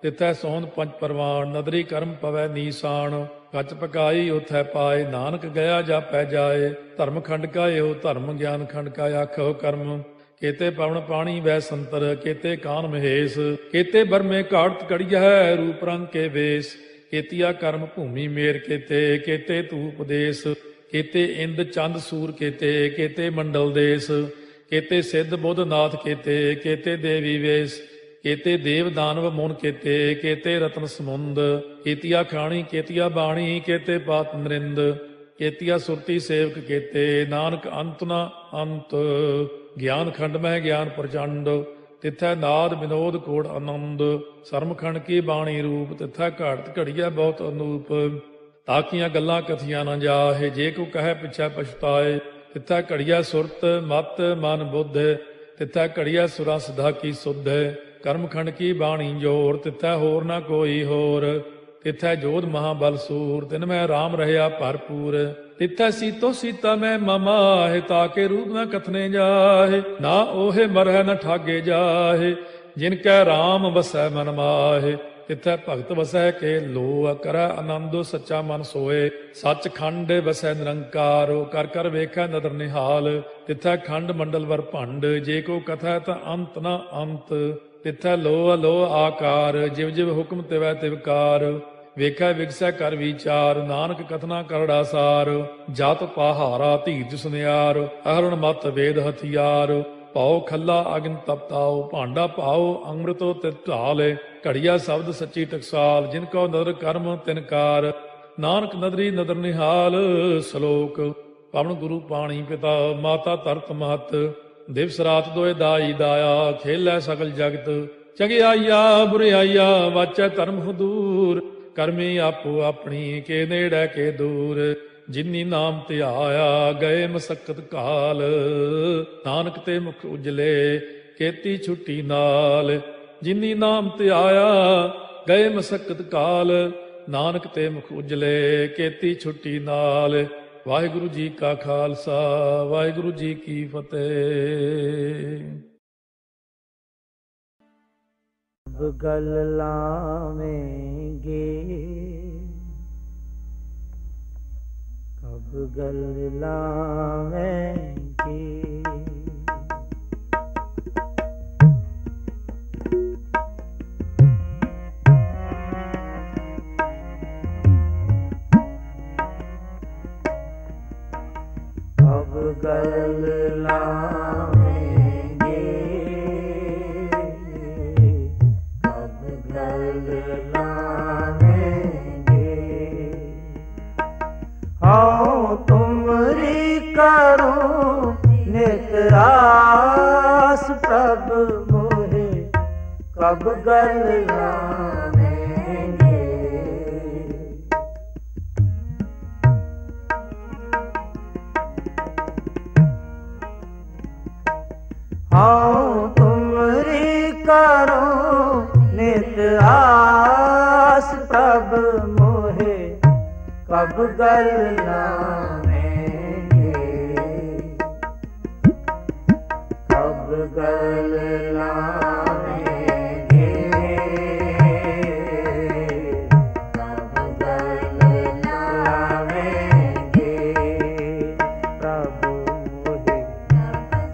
ਤਿਥੈ ਸੋਹਣ ਪੰਜ ਪਰਵਾਨ, ਨਦਰੀ ਕਰਮ ਪਵੈ ਨੀਸਾਨ, ਕੱਚ ਪਕਾਈ ਉਥੈ ਪਾਏ, ਨਾਨਕ ਗਿਆ ਜਾਪੈ ਜਾਏ, ਧਰਮ ਖੰਡ ਕਾ ਇਹੋ ਧਰਮ, ਗਿਆਨ ਖੰਡ ਕਾ ਆਖੋ ਕਰਮ, ਕੇਤੇ ਪਵਨ ਪਾਣੀ ਵੈ ਸੰਤਰ, ਕੇਤੇ ਕਾਨ ਮਹੇਸ਼, ਕੇਤੇ ਬਰਮੇ ਘਾੜਤ ਕੜੀਐ, ਰੂਪ ਰੰਗ ਕੇ ਵੇਸ, केतिया कर्म भूमि मेर केते, केते तू उपदेश, केते इंद चंद सूर केते, केते मंडल देश, केते सिद्ध बुध नाथ केते, केते देवी वेश, केते देव दानव मुन केते, केते रत्न समुंद, केतिया खाणी केतिया बाणी, केते पात नरिंद, केतिया सुरती सेवक केते, नानक अंत न अंत, ज्ञान खंड में ज्ञान प्रचंड, तिथै नाद विनोद कोड़ आनंद, सरमखंड की बाणी रूप, तिथै घाट घड़िया बहुत अनूप, ताकियां गल्लां कथियां न जाहे, जे को कहे पिछै पछताए, तिथै घड़िया सुरत मत मन बुद्ध, तिथै घड़िया सुरा सिधा की सुध, कर्मखंड की बाणी जोर, तिथै होर न कोई होर, तिथै जोध महाबल सूर, तिन में राम रहया भरपूर, तिथै सीतो सीता में ममाहे, ताके रूप न कथने जाहे, ना ओहे मरह न ठागे जाहे, जिनकै राम वसै मन माहे, तिथै भगत वसै के लो, करੈ आनंदो सच्चा मन सोए, सच खंड वसै निरंकार, कर कर वेखै नदर निहाल, तिथै खंड मंडल वर भंड, जे को कथै त अंत न अंत, तिथै लो अलो आकार, जिव जिव हुक्म तिवै तिवकार, ਵੇਖੈ ਵਿਗਸੈ ਕਰ ਵਿਚਾਰ, ਨਾਨਕ ਕਥਨਾ ਕਰੜਾ ਸਾਰ, ਜਤ ਪਹਾਰਾ ਧੀਰਜ ਸੁਨਿਆਰ, ਅਹਰਣ ਮਤ ਵੇਦ ਹਥਿਆਰ, ਪਾਉ ਖੱਲਾ ਅਗਨ ਤਪਤਾਉ, ਭਾਂਡਾ ਪਾਉ ਅੰਮ੍ਰਿਤੋ ਤਿਤ ਢਾਲੇ, ਘੜੀਆ ਸ਼ਬਦ ਸੱਚੀ ਟਕਸਾਲ, ਜਿਨ ਕੋ ਨਦਰ ਕਰਮ ਤਿਨਕਾਰ, ਨਾਨਕ ਨਦਰੀ ਨਦਰ ਨਿਹਾਲ। ਸ਼ਲੋਕ ਪਵਨ ਗੁਰੂ ਪਾਣੀ ਪਿਤਾ, ਮਾਤਾ ਧਰਤ ਮਹਤ, ਦਿਵਸ ਰਾਤ ਦੋਇ ਦਾਈ ਦਾਇਆ, ਖੇਲੈ ਸਗਲ ਜਗਤ, ਚੰਗਿਆਈਆ ਬੁਰਿਆਈਆ ਵਾਚੈ ਧਰਮ ਹਦੂਰ, ਕਰਮੀ ਆਪੋ ਆਪਣੀ ਕੇ ਨੇੜੇ ਕੇ ਦੂਰ, ਜਿਨੀ ਨਾਮ ਧਿਆਇਆ ਗਏ ਮਸਕਤ ਕਾਲ, ਨਾਨਕ ਤੇ ਮੁਖ ਉਜਲੇ ਕੀਤੀ ਛੁੱਟੀ ਨਾਲ, ਜਿਨੀ ਨਾਮ ਧਿਆਇਆ ਗਏ ਮਸਕਤ ਕਾਲ, ਨਾਨਕ ਤੇ ਮੁਖ ਉਜਲੇ ਕੀਤੀ ਛੁੱਟੀ ਨਾਲ। ਵਾਹਿਗੁਰੂ ਜੀ ਕਾ ਖਾਲਸਾ, ਵਾਹਿਗੁਰੂ ਜੀ ਕੀ ਫਤਿਹ। गल लावेंगे कब गल लावेंगे, कब गल लावेंगे, करूं नितरास प्रभ मोहे, कब गल लावेंगे, हाँ तुमरी करूं नितरास प्रभ मोहे, कब गल लावेंगे, कब गल लावेंगे, कब गल लावेंगे, प्रभु मोहे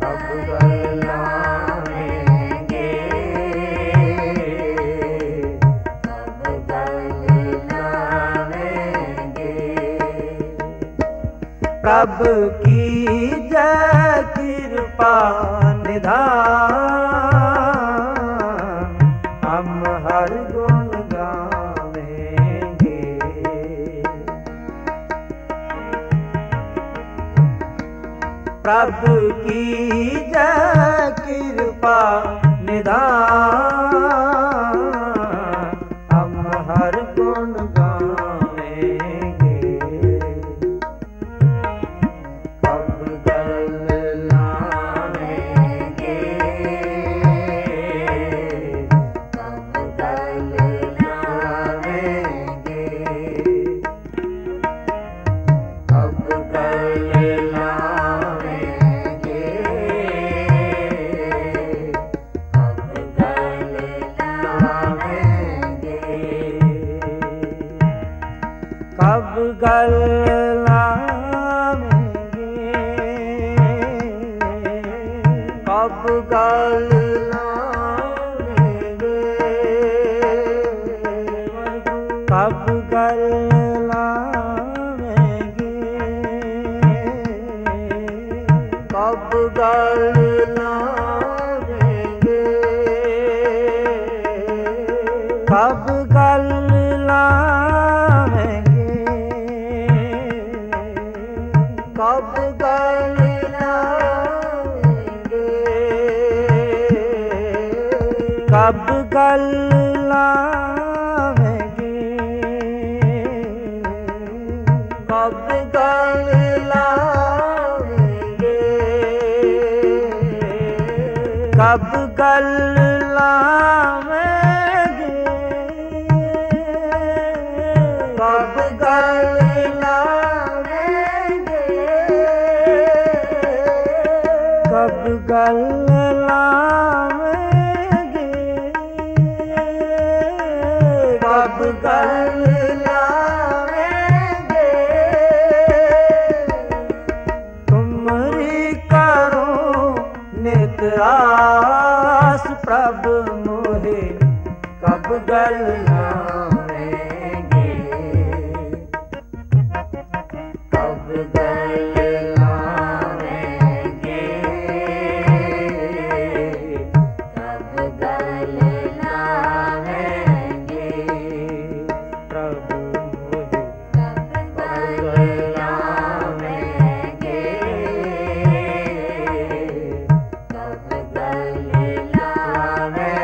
कब गल लावेंगे, कब गल लावेंगे, प्रभु की जय कृपा निधान, हम हर गुण गावेंगे, प्रभु की जय कृपा निधान, हम हर गुण गावेंगे, कब गल लावेंगे, कब गल लावेंगे, कब गल लावेंगे, कब गल लावेंगे, कब गल लावेंगे, कब गल लावेंगे, कब कब गल लावेंगे, कब गल लावेंगे, कब गल लावेंगे, कब गल लावेंगे, कब गल लावेंगे, कब गल लावेंगे, कब गल लावेंगे, तुमरी करो नित आस प्रभु मोहे, कब गल लावेंगे, कब गल लावेंगे, कब गल लावेंगे, प्रभु मोहे कब गल लावेंगे, कब गल लावेंगे।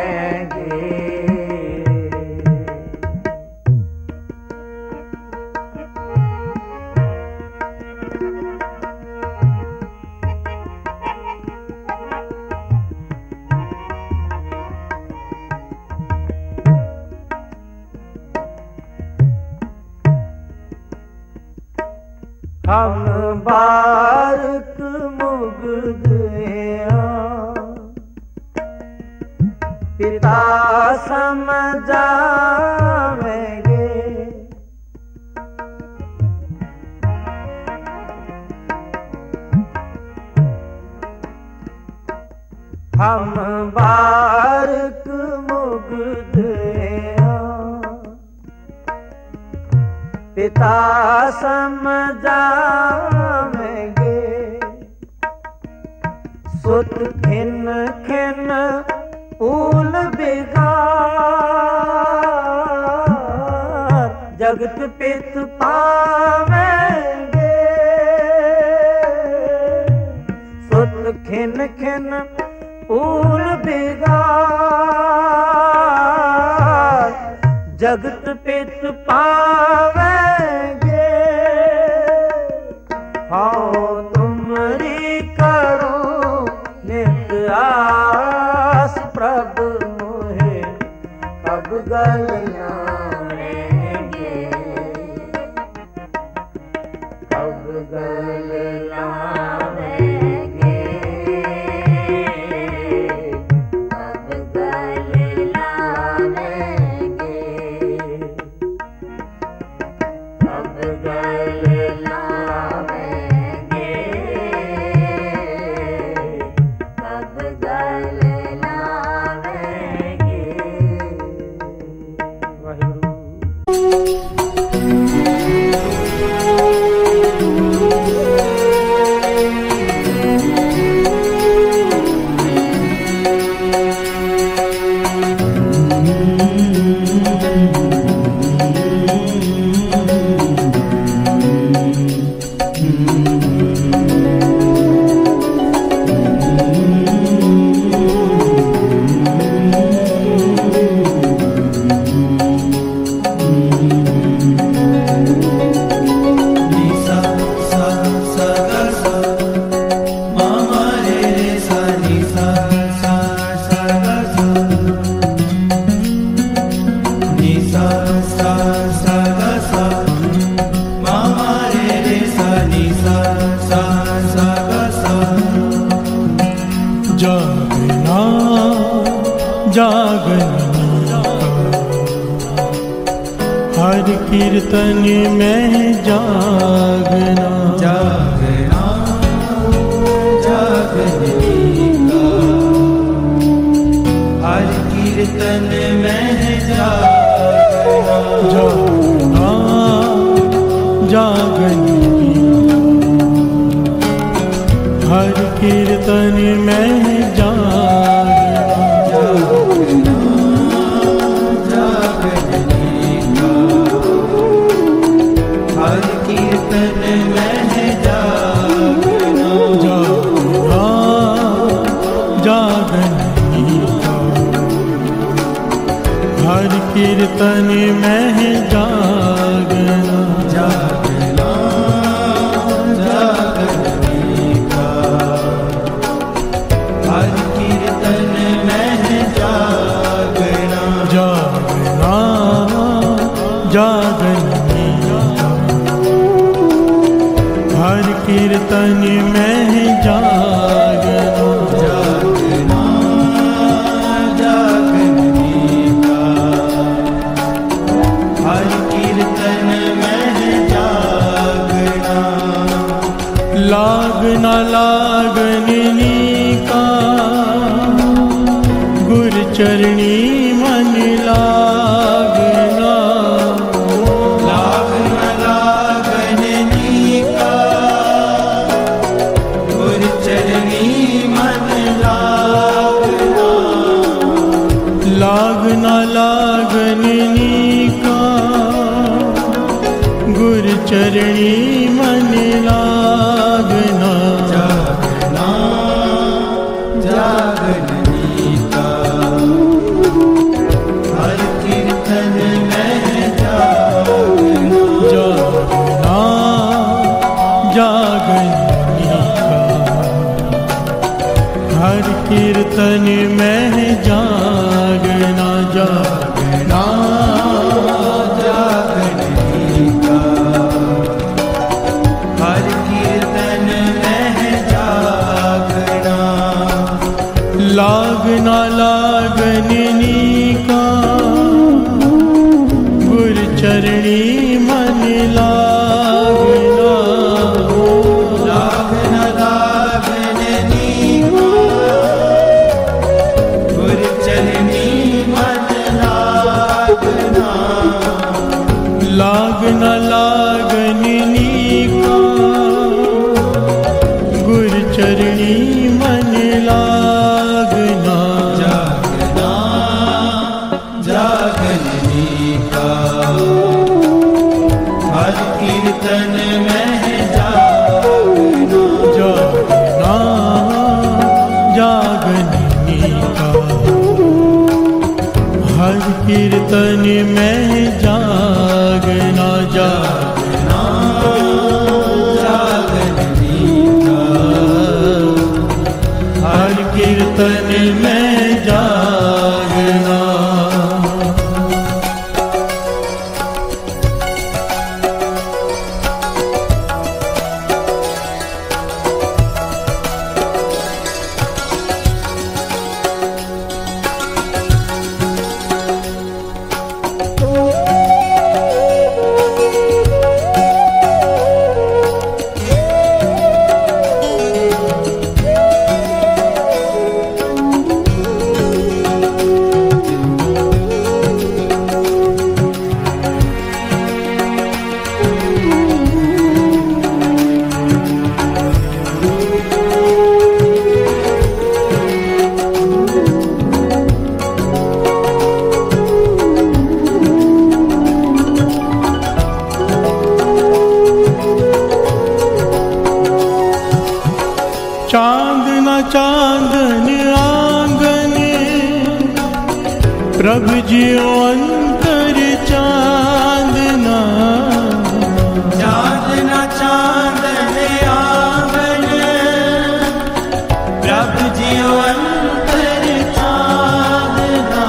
हम बारक मुग्ध हैं, पिता समझावेंगे, हम बारक मुग्ध हैं, पिता समझावेंगे, सुत खिन खिन ऊल बिगार, जगत पित पावेंगे, सुत खिन खिन ऊल बिगार, जगत पित पावेंगे, हाँ तुमरी करो नित आस प्रभु मोहे, कब गल लावेंगे, कब गल लावेंगे, कब गल लावेंगे, कब गल लावेंगे, कब गल लावेंगे। वाहिगुरू। हर कीर्तन में जागना, जागना जागने का, हर कीर्तन में जागना, जागना हर कीर्तन में हर कीर्तन में जा कीर्तन में जागना, जागना जागने का, हर कीर्तन में जागना, जागना जागने का, हर कीर्तन में जागना, जागना जागने का, हर कीर्तन में जागना, लागना लागनी का, गुर चरणी मन लागना, लागना लागनी का, गुर चरणी मन लागना, लागना लागनी का, गुर चरणी मन लागना, जागना जागने का, हर कीर्तन में जागना, जागना जागनी का, हर कीर्तन में जागना, जागना जागने का, हर कीर्तन में जागना, लागना लागनी का, गुर चरणी मन लागना, लागना लागनी का, गुर चरणी मन लागना, लागना लागनी का, गुर चरणी मन लागना, जागना जागने का, हर कीर्तन में जागना, जागना जागनी का, हर कीर्तन में जागना, जागना जागने का, हर कीर्तन में जागना, चांदना चांदन आंगन, प्रभु जियो अंतर चांदना, चांदना चांदन आंगन, प्रभु जियो अंतर चांदना,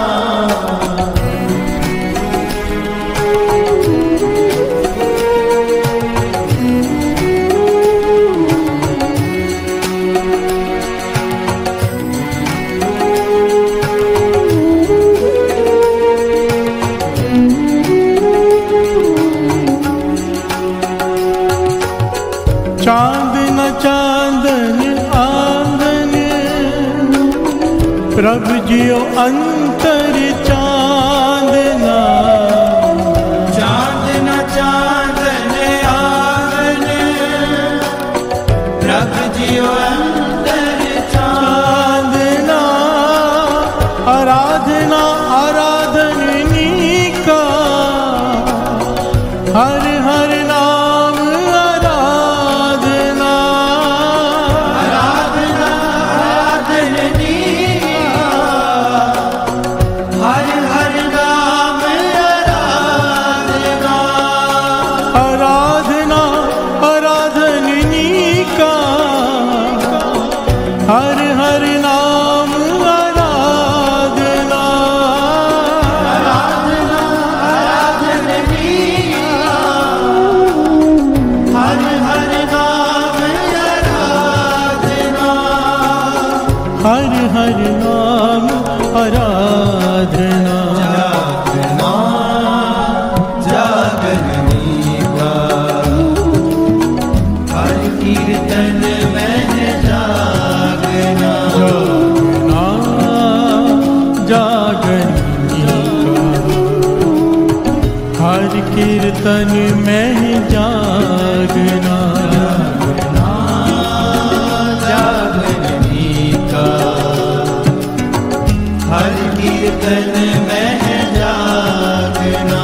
चांदना चांदन आंगन, प्रभु जियो अंतर चांदना, चांदना चांदन आंगन, प्रभु जियो अंतर चांदना, आराधना आराधनी का, हर हर नाम आराधना, आराधना आराधनी का, हर हर नाम आराधना, हर हर नाम आराधना। जागना जागनी का हर कीर्तन में जागना। जागना जागनी का हर कीर्तन में जागना। हर कीर्तन में जागना।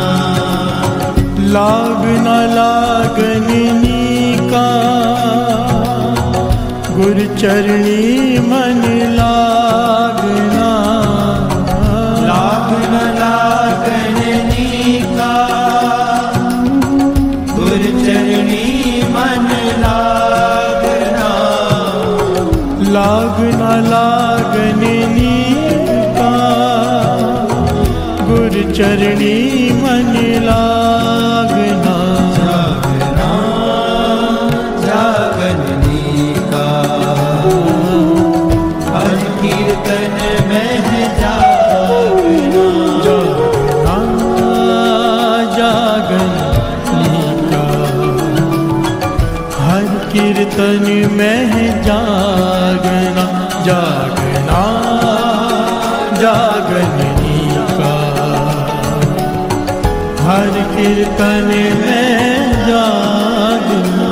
लागना लागनी का गुरु चरणी मन लागना। लागना लागनी का गुरु चरणी मन लागना। लागना लागनी का गुरु चरणी मन लागना। जागना जागनी का हर कीर्तन में जागना। जागना जागनी का हर कीर्तन में जागना। जागना जागनी का हर कीर्तन में जागना।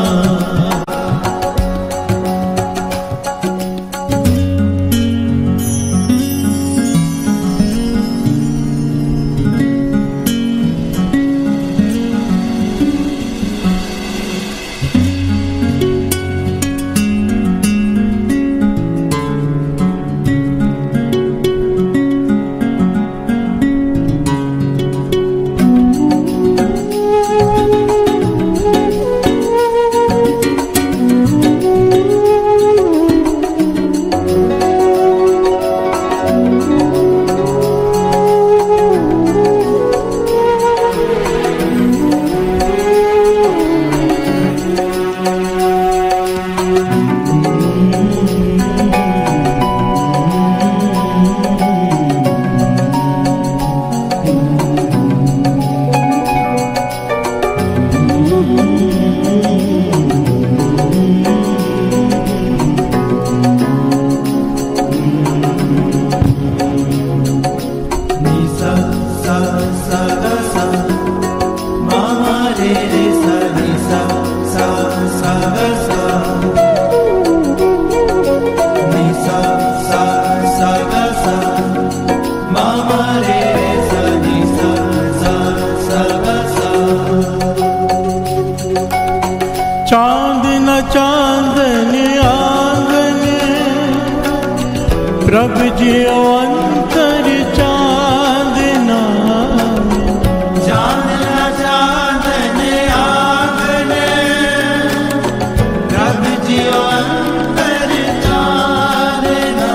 चांद न चांदन आंगन प्रभु जियो अंतर चांदना। चांदना चांदन आंगन प्रभु जियो अंतर चांदना।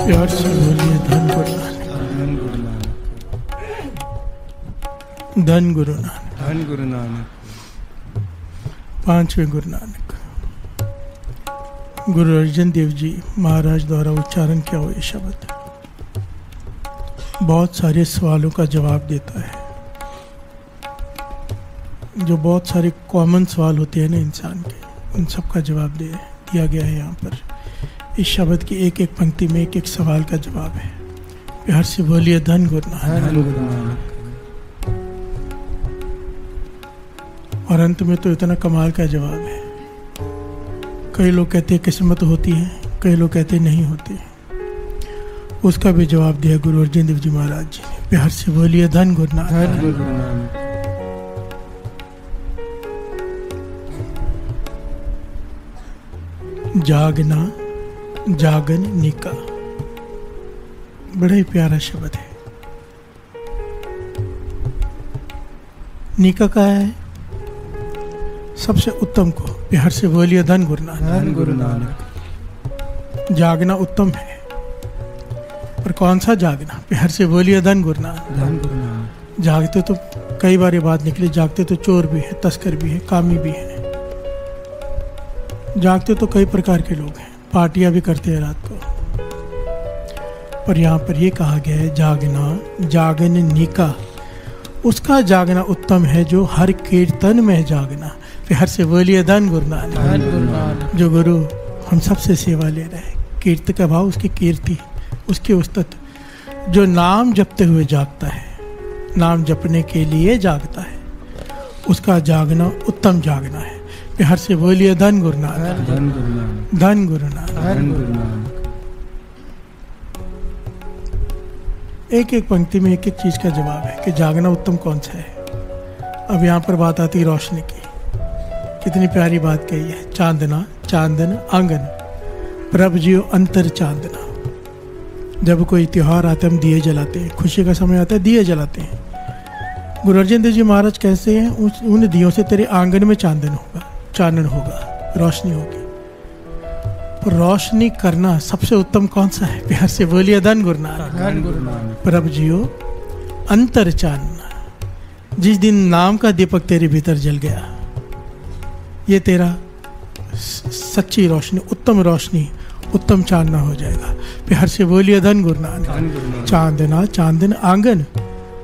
प्यार से बोलिए धन गुरु नानक। धन गुरु नानक। धन गुरु नानक। पांचवें गुरु नानक गुरु अर्जन देव जी महाराज द्वारा उच्चारण किया हुआ ये शब्द बहुत सारे सवालों का जवाब देता है। जो बहुत सारे कॉमन सवाल होते हैं ना इंसान के, उन सब का जवाब दिया गया है यहाँ पर। इस शब्द की एक एक पंक्ति में एक एक सवाल का जवाब है। प्यार से बोलिए धन गुरु नानक। और अंत में तो इतना कमाल का जवाब है। कई लोग कहते हैं किस्मत होती है, कई लोग कहते हैं नहीं होती। उसका भी जवाब दिया गुरु अर्जन देव जी महाराज जी ने। प्यार से बोलिए धन गुरु नानक। जागना जागन निका, बड़ा ही प्यारा शब्द है। नीका का है सबसे उत्तम को बिहार से बोलिए धन गुरु नानक। धन गुरु नानक। जागना उत्तम है, पर कौन सा जागना? बिहार से बोलिए धन गुरु नानक। धन गुरु नानक। जागते तो कई बार ये बात निकली, जागते तो चोर भी है, तस्कर भी है, कामी भी है। जागते तो कई प्रकार के लोग हैं, पार्टियां भी करते हैं रात को। पर यहाँ पर ये कहा गया है जागना, जागन नीका, उसका जागना उत्तम है जो हर कीर्तन में जागना। फिर से बोलिए धन गुरु नानक। धन गुरु नानक। जो गुरु हम सबसे सेवा ले रहे हैं, कीर्ति का भाव, उसकी कीर्ति, उसकी उस्तत, जो नाम जपते हुए जागता है, नाम जपने के लिए जागता है, उसका जागना उत्तम जागना है। बिहार से बोलिए धन गुरु नानक। धन गुरु नानक। धन गुरु नानक। धन गुरु नानक। एक एक पंक्ति में एक एक चीज का जवाब है कि जागना उत्तम कौन सा है। अब यहाँ पर बात आती है रोशनी की। कितनी प्यारी बात कही है। चांदना चांदन आंगन, प्रभ जियो अंतर चांदना। जब कोई त्योहार आता है हम दिए जलाते हैं, खुशी का समय आता है दिए जलाते हैं। गुरु अर्जन देव जी महाराज कैसे हैं? उन दियों से तेरे आंगन में चांदन होगा, चानन होगा, रोशनी होगी। तो रोशनी करना सबसे उत्तम कौन सा है? बिहार से बोलिए धन गुरु नानक। धन गुरु नानक। प्रभ जियो अंतर चानना। जिस दिन नाम का दीपक तेरे भीतर जल गया, ये तेरा सच्ची रोशनी, उत्तम रोशनी, उत्तम चांदना हो जाएगा। बिहार से बोलिए धन गुरु नानक। धन गुरु नानक। चांदना चांदन आंगन,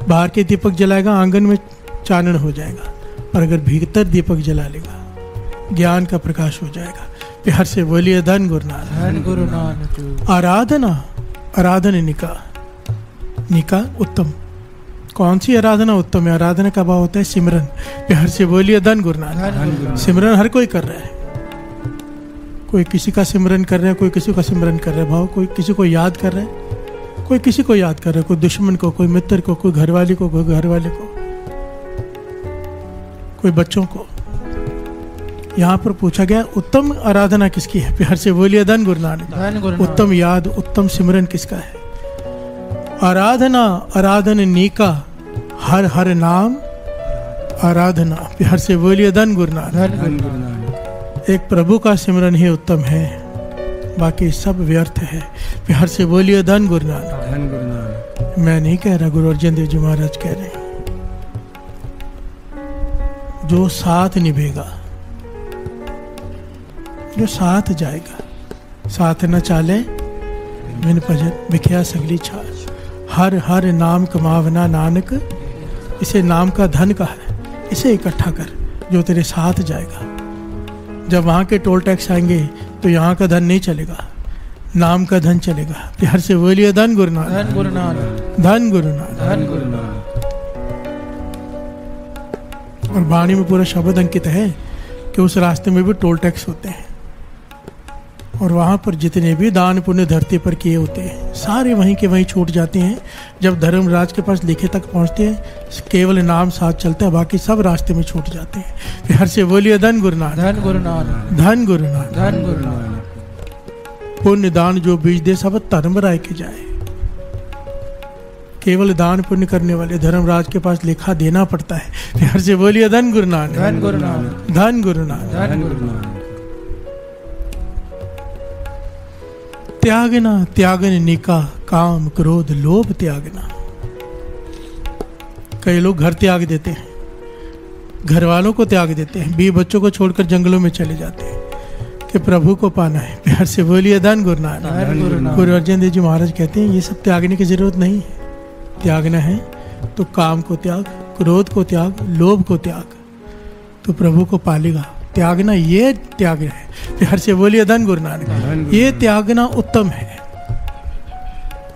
बाहर के दीपक जलाएगा आंगन में चानन हो जाएगा, और अगर भीतर दीपक जला लेगा ज्ञान का प्रकाश हो जाएगा। बिहार से बोलिए धन गुरु नानक। धन गुरु नानक। आराधना, आराधन निका, निका उत्तम। कौन सी आराधना उत्तम है? आराधना का भाव होता है सिमरन। बिहार से बोलिए धन गुरु नानक। सिमरन हर कोई कर रहा है, कोई किसी का सिमरन कर रहा है, कोई किसी का सिमरन कर रहा है भाव, कोई किसी को याद कर रहा है, कोई किसी को याद कर रहा है, कोई दुश्मन को, कोई मित्र को, कोई घरवाली को, कोई घरवाले को, कोई बच्चों को। यहाँ पर पूछा गया उत्तम आराधना किसकी है? बिहार से बोलिए धन गुरु नानक। धन गुरु नानक। उत्तम याद, उत्तम सिमरन किसका है? आराधना, आराधन नीका, हर हर नाम आराधना। बिहार से बोलिए धन गुरु नानक। धन गुरु नानक। एक प्रभु का सिमरन ही उत्तम है, बाकी सब व्यर्थ है। बिहार से बोलिए धन गुरु नानक। धन गुरु नानक। मैं नहीं कह रहा, गुरु अर्जन देव जी महाराज कह रहे हैं। जो साथ निभेगा, जो साथ जाएगा, साथ न चाले बिन भजन बिखया सगली छाछ। हर हर नाम कमावना नानक, इसे नाम का धन का है, इसे इकट्ठा कर जो तेरे साथ जाएगा। जब वहाँ के टोल टैक्स आएंगे तो यहाँ का धन नहीं चलेगा, नाम का धन चलेगा। बिहार से बोलिए धन गुरु नानक। धन गुरु नानक। धन गुरु नानक। धन गुरु नानक। और वाणी में पूरा शब्द अंकित है कि उस रास्ते में भी टोल टैक्स होते हैं, और वहाँ पर जितने भी दान पुण्य धरती पर किए होते हैं सारे वहीं के वहीं छूट जाते हैं। जब धर्मराज के पास लिखे तक पहुँचते हैं केवल नाम साथ चलता है, बाकी सब रास्ते में छूट जाते हैं। बिहार से बोलिए धन गुरु नानक। धन गुरु नानक। धन गुरु नानक। धन गुरु नानक। पुण्य दान जो बीज दे सब धर्मराय के जाए। केवल दान पुण्य करने वाले धर्मराज के पास लेखा देना पड़ता है। बिहार से बोलिए धन गुरु नानक। धन गुरु नानक। धन गुरु नानक। धन गुरु नानक। त्यागना, त्यागन निका, काम क्रोध लोभ त्यागना। कई लोग घर त्याग देते हैं, घर वालों को त्याग देते हैं, बीवी बच्चों को छोड़कर जंगलों में चले जाते हैं कि प्रभु को पाना है। प्यार से बोलिए धन गुरु नानक। धन गुरु नानक। गुरु अर्जन देव जी महाराज कहते हैं ये सब त्यागने की जरूरत नहीं है। त्यागना है तो काम को त्याग, क्रोध को त्याग, लोभ को त्याग, तो प्रभु को पालेगा। त्यागना ये त्याग है। प्यार से बोलिए धन गुरु नानक। ये त्यागना उत्तम है।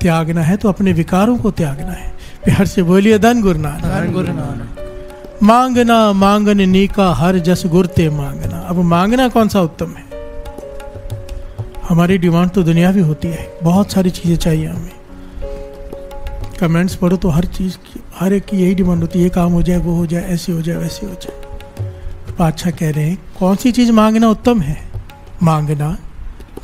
त्यागना है तो अपने विकारों को त्यागना है। प्यार से बोलिए धन गुरु नानक। धन गुरु नानक। मांगना, मांगन नीका, हर जस गुरते मांगना। अब मांगना कौन सा उत्तम है? हमारी डिमांड तो दुनिया भी होती है, बहुत सारी चीजें चाहिए हमें। कमेंट्स पढ़ो तो हर चीज की, हर एक की यही डिमांड होती है, ये काम हो जाए, वो हो जाए, ऐसे हो जाए, वैसे हो जाए। पातशाह कह रहे हैं कौन सी चीज मांगना उत्तम है? मांगना,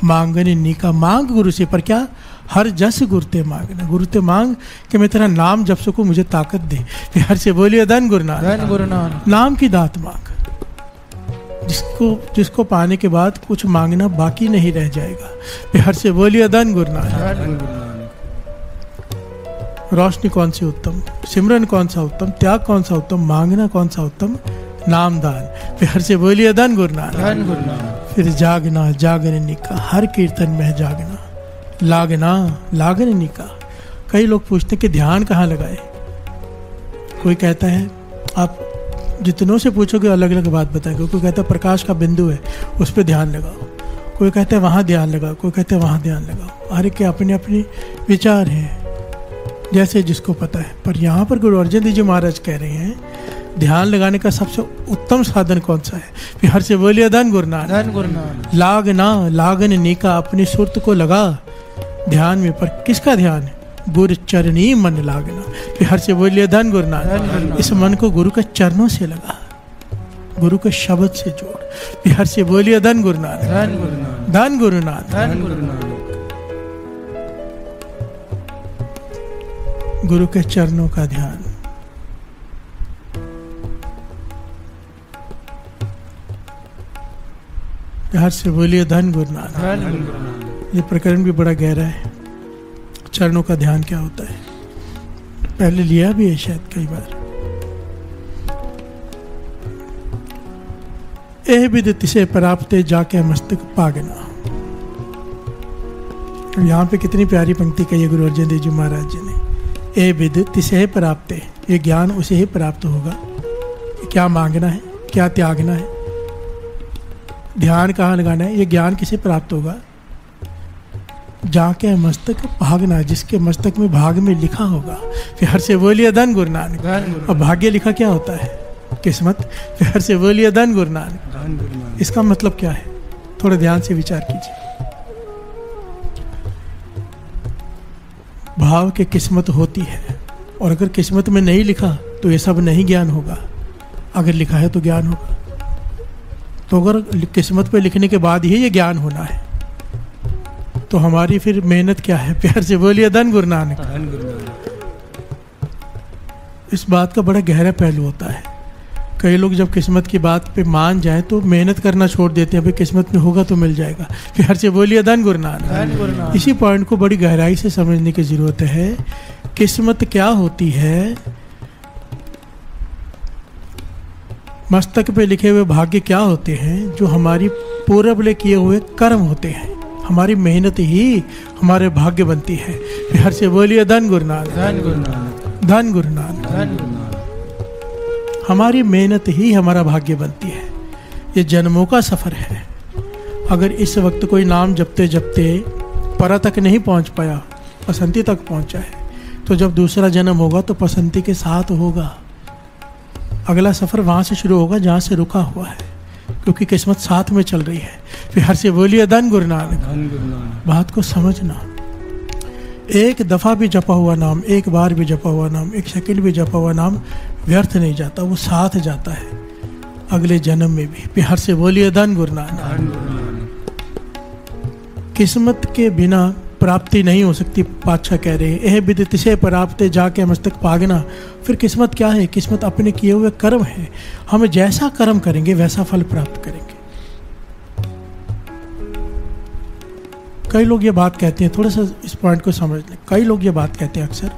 मांगन नीका, मांग गुरु से, पर क्या? हर जस गुरु ते मांगना, गुरु ते मांग कि मैं तेरा नाम जप सकूं, मुझे ताकत दे। फिर हर से बोलिए धन गुरु नानक, धन गुरु नानक। नाम की दात मांग, जिसको पाने के बाद कुछ मांगना बाकी नहीं रह जाएगा। फिर हर से बोलिए धन गुरु नानक। धन गुरु नानक। रोशनी कौन सी उत्तम, सिमरन कौन सा उत्तम, त्याग कौन सा उत्तम, मांगना कौन सा उत्तम, नाम दान। फिर हर से बोलिए धन गुरु नानक। धन गुरु नानक। फिर जागना जागने निका, हर कीर्तन में जागना, लागना लागने निका। कई लोग पूछते कि ध्यान कहाँ लगाए। कोई कहता है, आप जितनों से पूछोगे अलग अलग बात बताएंगे। कोई कहता है प्रकाश का बिंदु है उस पर ध्यान लगाओ, कोई कहता है वहाँ ध्यान लगाओ, कोई कहता है वहाँ ध्यान लगाओ। हर एक के अपने अपने विचार हैं, जैसे जिसको पता है। पर यहाँ पर गुरु अर्जन देव जी महाराज कह रहे हैं ध्यान लगाने का सबसे उत्तम साधन कौन सा है। फिर हर से बोलिए धन गुरु नानक। धन गुरु नानक। लागना लागन निका, अपनी सुरत को लगा ध्यान में। पर किसका ध्यान है? गुरु चरणी मन लागना। फिर हर से बोलिए धन गुरु नानक। इस मन को गुरु के चरणों से लगा, गुरु के शब्द से जोड़। फिर हर से बोलिए धन गुरु नानक। धन गुरु नानक। धन गुरु नानक। धन गुरु नानक। गुरु के चरणों का ध्यान। हर से बोलिए धन गुरु नानक। धन गुरु नानक। ये प्रकरण भी बड़ा गहरा है। चरणों का ध्यान क्या होता है, पहले लिया भी है शायद कई बार। एह विद तिसे प्राप्ते जाके मस्तक पागना। यहाँ पे कितनी प्यारी पंक्ति कही है गुरु अर्जन देव जी महाराज जी ने। ए विद तिसे प्राप्ते, ये ज्ञान उसे ही प्राप्त होगा। क्या मांगना है, क्या त्यागना है, ध्यान कहाँ लगाना है, ये ज्ञान किसे प्राप्त होगा। जाके मस्तक भागना, जिसके मस्तक में भाग में लिखा होगा। फिर हर से बोलिए धन गुरु नानक। धन गुरु। और भाग्य लिखा क्या होता है, किस्मत। फिर हर से बोलिए धन गुरु नानक। धन गुरु नानक। इसका मतलब क्या है, थोड़ा ध्यान से विचार कीजिए। भाव के किस्मत होती है, और अगर किस्मत में नहीं लिखा तो ये सब नहीं ज्ञान होगा। अगर लिखा है तो ज्ञान होगा। तो अगर किस्मत पे लिखने के बाद ही ये ज्ञान होना है तो हमारी फिर मेहनत क्या है। प्यार से बोलिए धन गुरु नानक। धन गुरु नानक। इस बात का बड़ा गहरा पहलू होता है। कई लोग जब किस्मत की बात पे मान जाए तो मेहनत करना छोड़ देते हैं, भाई किस्मत में होगा तो मिल जाएगा। प्यार से बोलिए धन गुरु नानक। धन गुरु नानक। इसी पॉइंट को बड़ी गहराई से समझने की जरूरत है। किस्मत क्या होती है, मस्तक पे लिखे हुए भाग्य क्या होते हैं, जो हमारी पूर्व किए हुए कर्म होते हैं। हमारी मेहनत ही हमारे भाग्य बनती है। हर से बोलिए धन गुरु नानक। धन गुरु नानक। धन गुरु नानक। धन गुरु नानक। हमारी मेहनत ही हमारा भाग्य बनती है। ये जन्मों का सफर है। अगर इस वक्त कोई नाम जपते जपते परा तक नहीं पहुंच पाया, पसंती तक पहुंचा है, तो जब दूसरा जन्म होगा तो पसंती के साथ होगा। अगला सफर वहां से शुरू होगा जहां से रुका हुआ है, क्योंकि किस्मत साथ में चल रही है। फिर हर से बोलिए धन गुरु नानक। धन गुरु नानक। बात को समझना। एक दफा भी जपा हुआ नाम, एक बार भी जपा हुआ नाम, एक सेकंड भी जपा हुआ नाम व्यर्थ नहीं जाता, वो साथ जाता है अगले जन्म में भी। फिर हर से बोलिए धन गुरु नानक। धन गुरु नानक। किस्मत के बिना प्राप्ति नहीं हो सकती। पातशाह कह रहे हैं एह विदित से प्राप्ते जाके मस्तक पागना। फिर किस्मत क्या है, किस्मत अपने किए हुए कर्म है। हम जैसा कर्म करेंगे वैसा फल प्राप्त करेंगे। कई लोग ये बात कहते हैं, थोड़ा सा इस पॉइंट को समझ लें। कई लोग ये बात कहते हैं अक्सर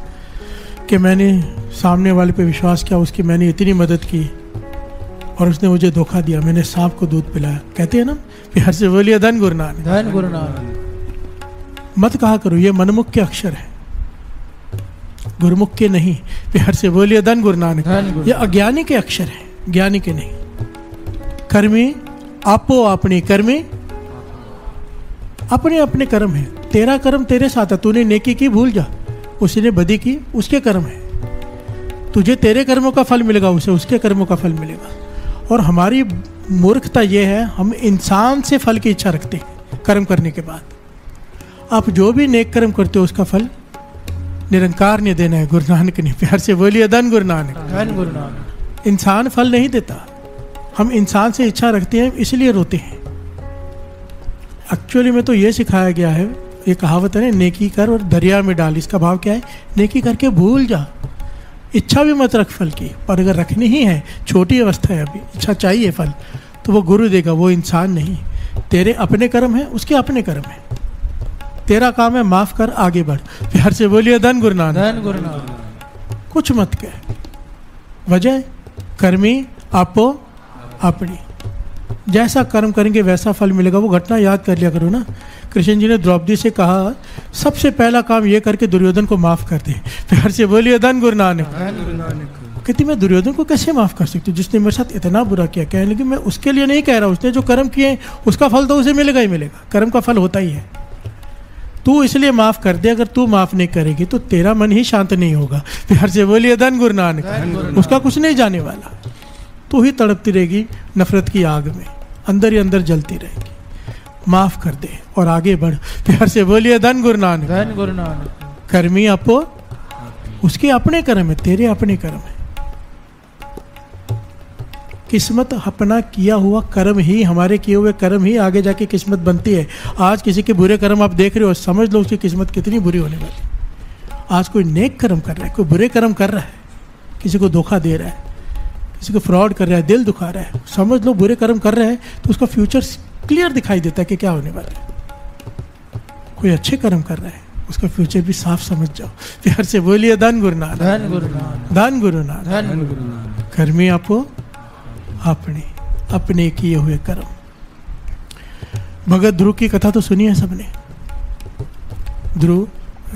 कि मैंने सामने वाले पे विश्वास किया, उसकी मैंने इतनी मदद की और उसने मुझे धोखा दिया, मैंने सांप को दूध पिलाया। कहते हैं ना। फिर हर से बोलिए धन गुरु नानक। धन गुरु नानक। मत कहा करो ये मनमुख के अक्षर है, गुरुमुख के नहीं। फिर हर से बोलिए धन गुरु नानक। धन गुरु। ये अज्ञानी के अक्षर है, ज्ञानी के नहीं। कर्मी आपो अपनी, कर्मी अपने अपने कर्म है। तेरा कर्म तेरे साथ है। तूने नेकी की भूल जा, उसने बदी की उसके कर्म है। तुझे तेरे कर्मों का फल मिलेगा, उसे उसके कर्मों का फल मिलेगा। और हमारी मूर्खता यह है, हम इंसान से फल की इच्छा रखते हैं कर्म करने के बाद। आप जो भी नेक कर्म करते हो उसका फल निरंकार ने देना है, गुरु नानक ने। प्यार से बोलिए धन गुरु नानक। धन गुरु नानक। इंसान फल नहीं देता, हम इंसान से इच्छा रखते हैं इसलिए रोते हैं। एक्चुअली में तो ये सिखाया गया है, ये कहावत है ना, नेकी कर और दरिया में डाल। इसका भाव क्या है? नेकी करके भूल जा, इच्छा भी मत रख फल की। पर अगर रखनी ही है, छोटी अवस्था है अभी, इच्छा चाहिए फल, तो वो गुरु देगा, वो इंसान नहीं। तेरे अपने कर्म है, उसके अपने कर्म है। तेरा काम है माफ कर, आगे बढ़। प्यार से बोलिए धन गुरु नानक। धन गुरु नानक। कुछ मत कह, वजह कर्मी आपो अपनी। जैसा कर्म करेंगे वैसा फल मिलेगा। वो घटना याद कर लिया करो ना, कृष्ण जी ने द्रौपदी से कहा सबसे पहला काम ये करके दुर्योधन को माफ कर दे। प्यार से बोलिए धन गुरु नानक। धन गुरु नानक। कहती मैं दुर्योधन को कैसे माफ कर सकती हूँ, जिसने मेरे साथ इतना बुरा किया। कहने लगी मैं उसके लिए नहीं कह रहा, उसने जो कर्म किए उसका फल तो उसे मिलेगा ही मिलेगा, कर्म का फल होता ही है। तू इसलिए माफ कर दे, अगर तू माफ नहीं करेगी तो तेरा मन ही शांत नहीं होगा। प्यार से बोलिए धन गुरु नानक। उसका कुछ नहीं जाने वाला, तू ही तड़पती रहेगी नफरत की आग में, अंदर ही अंदर जलती रहेगी। माफ कर दे और आगे बढ़। प्यार से बोलिए धन गुरु नानक। धन गुरु नानक। कर्मी अपो, उसके अपने कर्म है, तेरे अपने कर्म है। किस्मत अपना किया हुआ कर्म ही, हमारे किए हुए कर्म ही आगे जाके किस्मत बनती है। आज किसी के बुरे कर्म आप देख रहे हो, समझ लो उसकी किस्मत कितनी बुरी होने वाली। आज कोई नेक कर्म कर रहा है, कोई बुरे कर्म कर रहा है, किसी को धोखा दे रहा है, किसी को फ्रॉड कर रहा है, दिल दुखा रहा है, समझ लो बुरे कर्म कर रहा है, तो उसका फ्यूचर क्लियर दिखाई देता है कि क्या होने वाला है। कोई अच्छे कर्म कर रहा है, उसका फ्यूचर भी साफ समझ जाओ। प्यार से बोलिए धन गुरु नानक। धन गुरु नानक। धन गुरु नानक। धन गुरु नानक। कर्मी आपो अपने, अपने किए हुए कर्म। भगत ध्रुव की कथा तो सुनी है सबने। ध्रुव,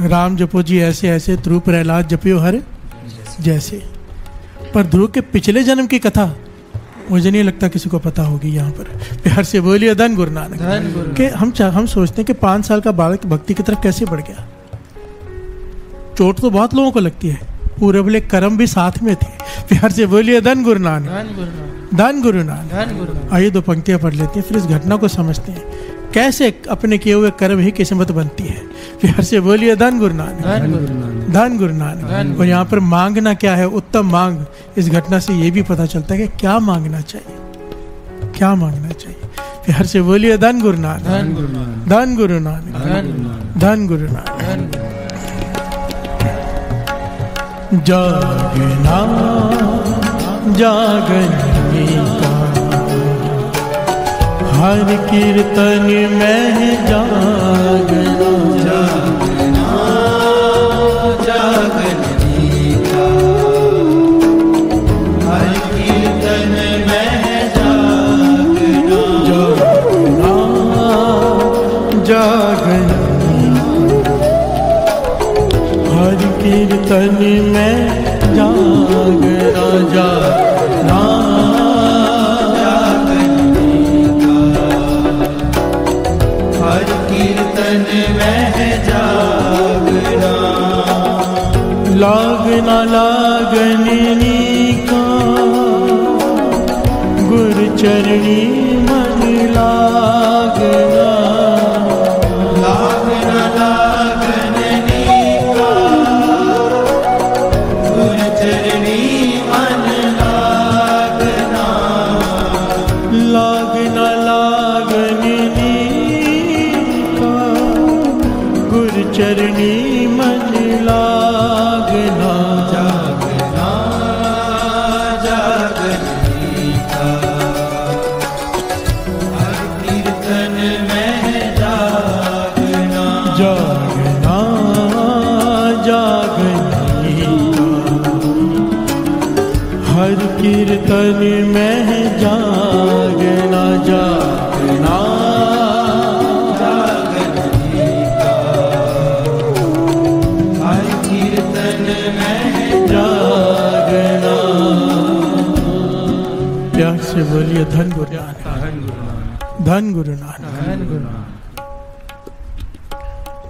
राम जपो जी ऐसे ऐसे, ध्रुव प्रहलाद जपियो हर जैसे। पर ध्रुव के पिछले जन्म की कथा मुझे नहीं लगता किसी को पता होगी यहाँ पर। प्यार से बोलिए धन गुरु नानक। धन गुरु। कि हम सोचते हैं कि 5 साल का बालक भक्ति की तरफ कैसे बढ़ गया। चोट तो बहुत लोगों को लगती है, पूरे भले कर्म भी साथ में थे। प्यार से बोलिए धन गुरु नानक। धन गुरु नानक। धन गुरु नानक। धन गुरु नानक। आइए 2 पंक्तियां पढ़ लेते हैं, फिर इस घटना को समझते हैं कैसे अपने किए हुए कर्म ही किस्मत बनती है। प्यार से बोलिए धन गुरु नानक। धन गुरु नानक। धन गुरु नानक। और यहाँ पर मांगना क्या है, उत्तम मांग। इस घटना से ये भी पता चलता है कि क्या मांगना चाहिए, क्या मांगना चाहिए। प्यार से बोलिए धन गुरु नानक। धन गुरु नानक। धन गुरु नानक। धन गुरु नानक। जागना जागने का हर कीर्तन में जागना। जागना जागने का हर कीर्तन में जागना। जागना जागने हर कीर्तन में जागना। जागना हर कीर्तन में जागना। लागना लागनी का गुरु चरणी मन लागना। लागना लागनी का गुरु चरणी मन लागना। लागना लागनी का गुरु चरणी मन लागना। जागना जागने का हर कीर्तन में जागना। जागना जागने का हर कीर्तन में जागना। जागना जागने का हर कीर्तन में जागना। प्यार से बोलिए धन गुरु नानक। धन गुरु नानक। धन गुरु नानक।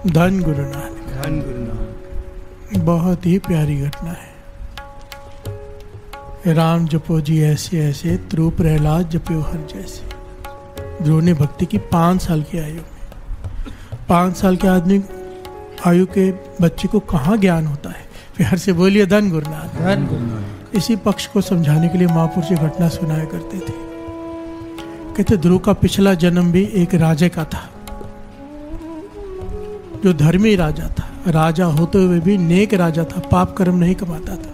धन गुरु नानक। धन गुरु नानक। बहुत ही प्यारी घटना है। राम जपो जी ऐसे ऐसे, ध्रुव प्रहलाद जपियो हर जैसे। ध्रुव ने भक्ति की 5 साल की आयु में। 5 साल के आदमी आयु के बच्चे को कहाँ ज्ञान होता है। प्यार से बोलिए धन गुरु नानक। धन गुरु नानक। इसी पक्ष को समझाने के लिए महापुरुष ये घटना सुनाया करते थे। कहते ध्रुव का पिछला जन्म भी एक राजे का था। जो धर्मी राजा था, राजा होते हुए भी नेक राजा था, पाप कर्म नहीं कमाता था,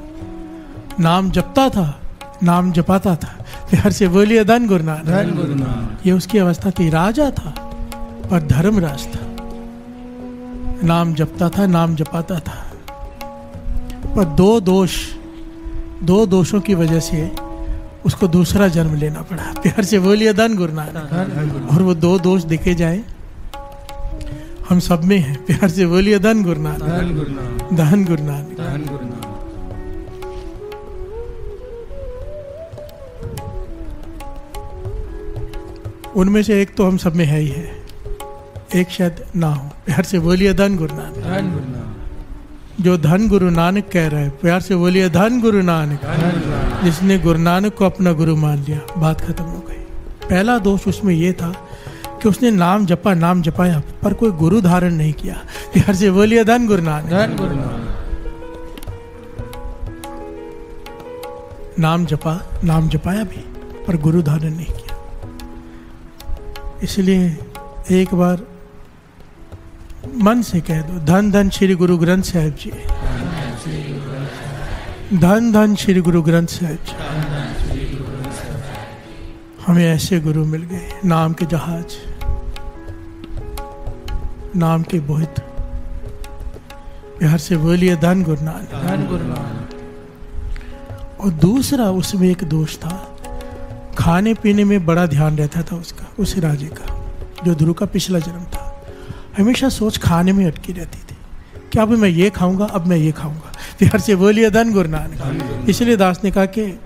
नाम जपता था, नाम जपाता था। प्यार से बोलिए धन गुरु नानक। धन गुरु नानक। ये उसकी अवस्था थी। राजा था पर धर्मराज था, नाम जपता था, नाम जपाता था, पर दो दोषों की वजह से उसको दूसरा जन्म लेना पड़ा। प्यार से बोलिए धन गुरु नानक। और वो 2 दोष देखे जाए हम सब में है। प्यार से बोलिए धन गुरु नानक। धन गुरु नानक। धन गुरु नानक। धन गुरु नानक। उनमें से एक तो हम सब में है ही है, एक शायद ना हो। प्यार से बोलिए धन गुरु नानक। धन गुरु नानक। जो धन गुरु नानक कह रहा है, प्यार से बोलिए धन गुरु नानक। जिसने गुरु नानक को अपना गुरु मान लिया, बात खत्म हो गई। पहला दोष उसमें यह था कि उसने नाम जपा, नाम जपाया, पर कोई गुरु धारण नहीं किया। प्यार से बोलिए धन गुरु नानक। धन गुरु नानक। नाम जपा, नाम जपाया भी, पर गुरु धारण नहीं किया। इसलिए एक बार मन से कह दो, धन धन श्री गुरु ग्रंथ साहिब जी, धन धन श्री गुरु ग्रंथ साहिब जी। हमें ऐसे गुरु मिल गए, नाम के जहाज, नाम के बोहित। प्यार से बोलिए धन गुरु नानक। धन गुरु नानक। और दूसरा उसमें एक दोष था, खाने पीने में बड़ा ध्यान रहता था उसका, उस राजे का, जो ध्रुव का पिछला जन्म था। हमेशा सोच खाने में अटकी रहती थी कि अब मैं ये खाऊंगा, अब मैं ये खाऊंगा। प्यार से बोलिए धन गुरु नानक। इसलिए दास ने कहा कि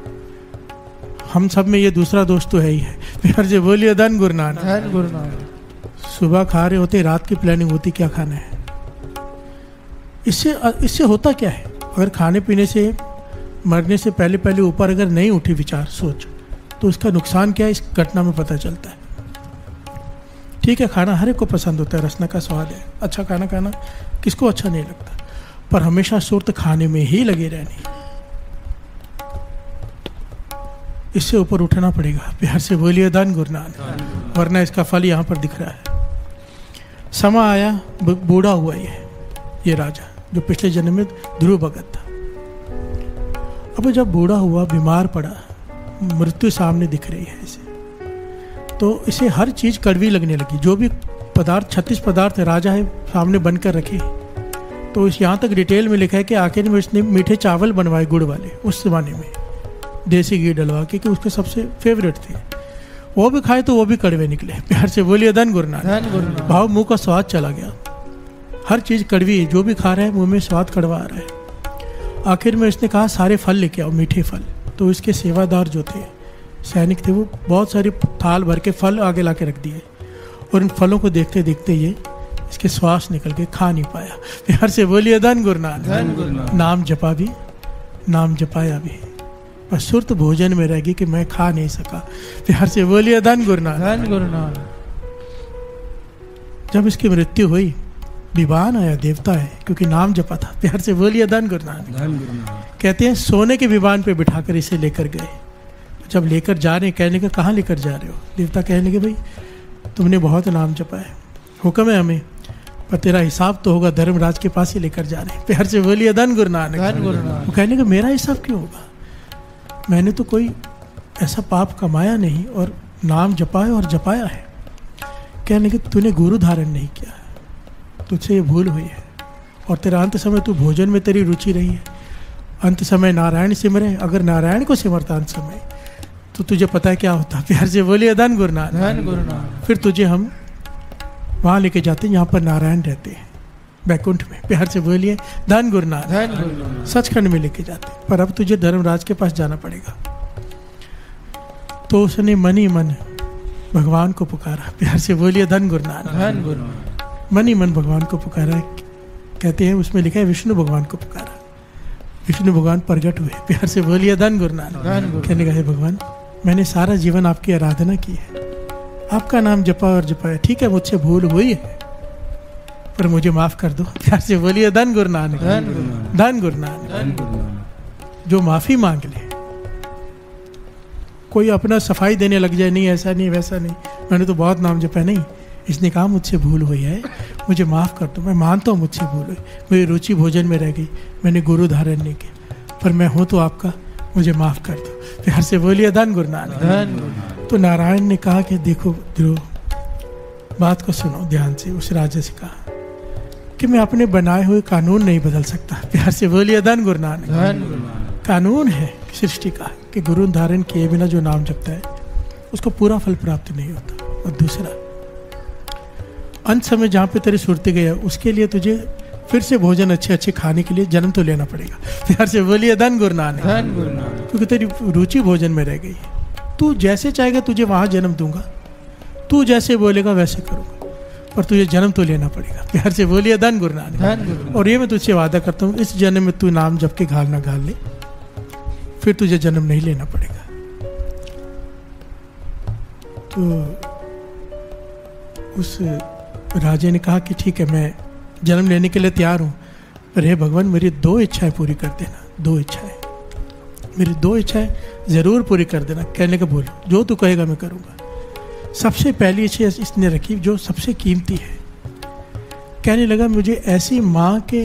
हम सब में ये दूसरा दोस्त तो है ही है। प्यार से बोलिए धन गुरु नानक। धन गुरु नानक। सुबह खा रहे होते, रात की प्लानिंग होती क्या खाना है। इससे होता क्या है, अगर खाने पीने से मरने से पहले ऊपर अगर नहीं उठी विचार सोच, तो उसका नुकसान क्या है इस घटना में पता चलता है। ठीक है, खाना हर एक को पसंद होता है, रसना का स्वाद है, अच्छा खाना खाना किसको अच्छा नहीं लगता, पर हमेशा सुरत खाने में ही लगे रहनी। इससे ऊपर उठना पड़ेगा। प्यार से बोलिए धन गुरु नानक, वरना इसका फल यहाँ पर दिख रहा है। समा आया, बूढ़ा हुआ ये राजा, जो पिछले जन्म में ध्रुव भगत था। अब जब बूढ़ा हुआ, बीमार पड़ा, मृत्यु सामने दिख रही है इसे, तो इसे हर चीज कड़वी लगने लगी। जो भी पदार्थ, 36 पदार्थ राजा है सामने बनकर रखे, तो इस यहाँ तक डिटेल में लिखा है कि आखिर में उसने मीठे चावल बनवाए गुड़ वाले, उस जमाने में देसी घी डलवा के, कि उसके सबसे फेवरेट थे। वो भी खाए तो वो भी कड़वे निकले। प्यार से बोलिए धन गुरु नानक। भाव मुंह का स्वाद चला गया, हर चीज कड़वी है, जो भी खा रहा है मुंह में स्वाद कड़वा आ रहा है। आखिर में उसने कहा सारे फल लेके आओ, मीठे फल। तो इसके सेवादार जो थे, सैनिक थे, वो बहुत सारे थाल भर के फल आगे ला के रख दिए, और इन फलों को देखते देखते ये इसके श्वास निकल के खा नहीं पाया। प्यार से बोलिए धन गुरु नानक। नाम जपा भी, नाम जपाया भी, पर सुरत भोजन में रहेगी कि मैं खा नहीं सका। प्यार से बोलिए धन गुरु नानक। जब इसकी मृत्यु हुई, विवान आया, देवता है, क्योंकि नाम जपा था। प्यार से बोलिए धन गुरु नानक। कहते हैं सोने के विमान पे बिठाकर इसे लेकर गए। जब लेकर जा रहे, कहने के कहाँ लेकर जा रहे हो? देवता कहने के भाई तुमने बहुत नाम जपा है, हुक्म है हमें, पर तेरा हिसाब तो होगा, धर्मराज के पास ही लेकर जा रहे हैं। प्यार से बोलिए धन गुरु नानक। वो कहने के मेरा हिसाब क्यों होगा, मैंने तो कोई ऐसा पाप कमाया नहीं, और नाम जपा है और जपाया है। कहने के तूने गुरु धारण नहीं किया, तुझसे ये भूल हुई है, और तेरा अंत समय तू भोजन में तेरी रुचि रही है। अंत समय नारायण सिमरे, अगर नारायण को सिमरता अंत समय, तो तुझे पता है क्या होता। प्यार से बोलिए धन गुरु नानक। फिर तुझे हम वहाँ लेके जाते हैं जहाँ पर नारायण रहते हैं, बैकुंठ में। प्यार से बोलिए धन गुरु नानक। सचखंड में लेके जाते, पर अब तुझे धर्मराज के पास जाना पड़ेगा। तो उसने मन ही मन भगवान को पुकारा। प्यार से बोलिए धन गुरु नानक। मन ही मन भगवान को पुकारा। कहते हैं उसमें लिखा है विष्णु भगवान को पुकारा, विष्णु भगवान प्रकट हुए। प्यार से बोलिए धन गुरु नानक। कहने का है भगवान, मैंने सारा जीवन आपकी आराधना की है, आपका नाम जपा और जपाया, ठीक है मुझसे भूल हुई है, पर मुझे माफ कर दो। प्यार से बोलिए धन गुरु नानक। धन गुरु नानक। जो माफी मांग ले, कोई अपना सफाई देने लग जाए, नहीं ऐसा नहीं वैसा नहीं, मैंने तो बहुत नाम जपा, नहीं, इसने कहा मुझसे भूल हुई है, मुझे माफ़ कर दो, मैं मानता हूँ मुझसे भूल हुई, मेरी रुचि भोजन में रह गई, मैंने गुरु धारण नहीं किया, पर मैं हूँ तो आपका, मुझे माफ़ कर दो। प्यार से बोलिए धन गुरु नानक। तो नारायण ने कहा कि देखो ध्रुव, बात को सुनो ध्यान से। उस राजा से कहा कि मैं अपने बनाए हुए कानून नहीं बदल सकता। प्यार से बोलिए धन गुरु नानक। कानून है सृष्टि का कि गुरु धारण किए बिना जो नाम जपता है उसको पूरा फल प्राप्त नहीं होता। और दूसरा, अंत समय जहाँ पे तेरी सुरती गया उसके लिए तुझे फिर से भोजन अच्छे अच्छे खाने के लिए जन्म तो लेना पड़ेगा। प्यार से बोलिए धन गुरु नानक। क्योंकि तेरी रुचि भोजन में रह गई है। तू जैसे चाहेगा तुझे वहाँ जन्म दूंगा, तू जैसे बोलेगा वैसे करूँगा, पर तुझे जन्म तो लेना पड़ेगा। प्यार से बोलिए धन गुरु नानक। और ये मैं तुझसे वादा करता हूँ, इस जन्म में तू नाम जप के घाल ना घाल ले, फिर तुझे जन्म नहीं लेना पड़ेगा। तो उस राजे ने कहा कि ठीक है, मैं जन्म लेने के लिए तैयार हूँ, पर हे भगवान मेरी 2 इच्छाएं पूरी कर देना। 2 इच्छाएं, मेरी 2 इच्छाएं ज़रूर पूरी कर देना। कहने का बोलो, जो तू कहेगा मैं करूँगा। सबसे पहली इच्छा इसने रखी जो सबसे कीमती है। कहने लगा मुझे ऐसी माँ के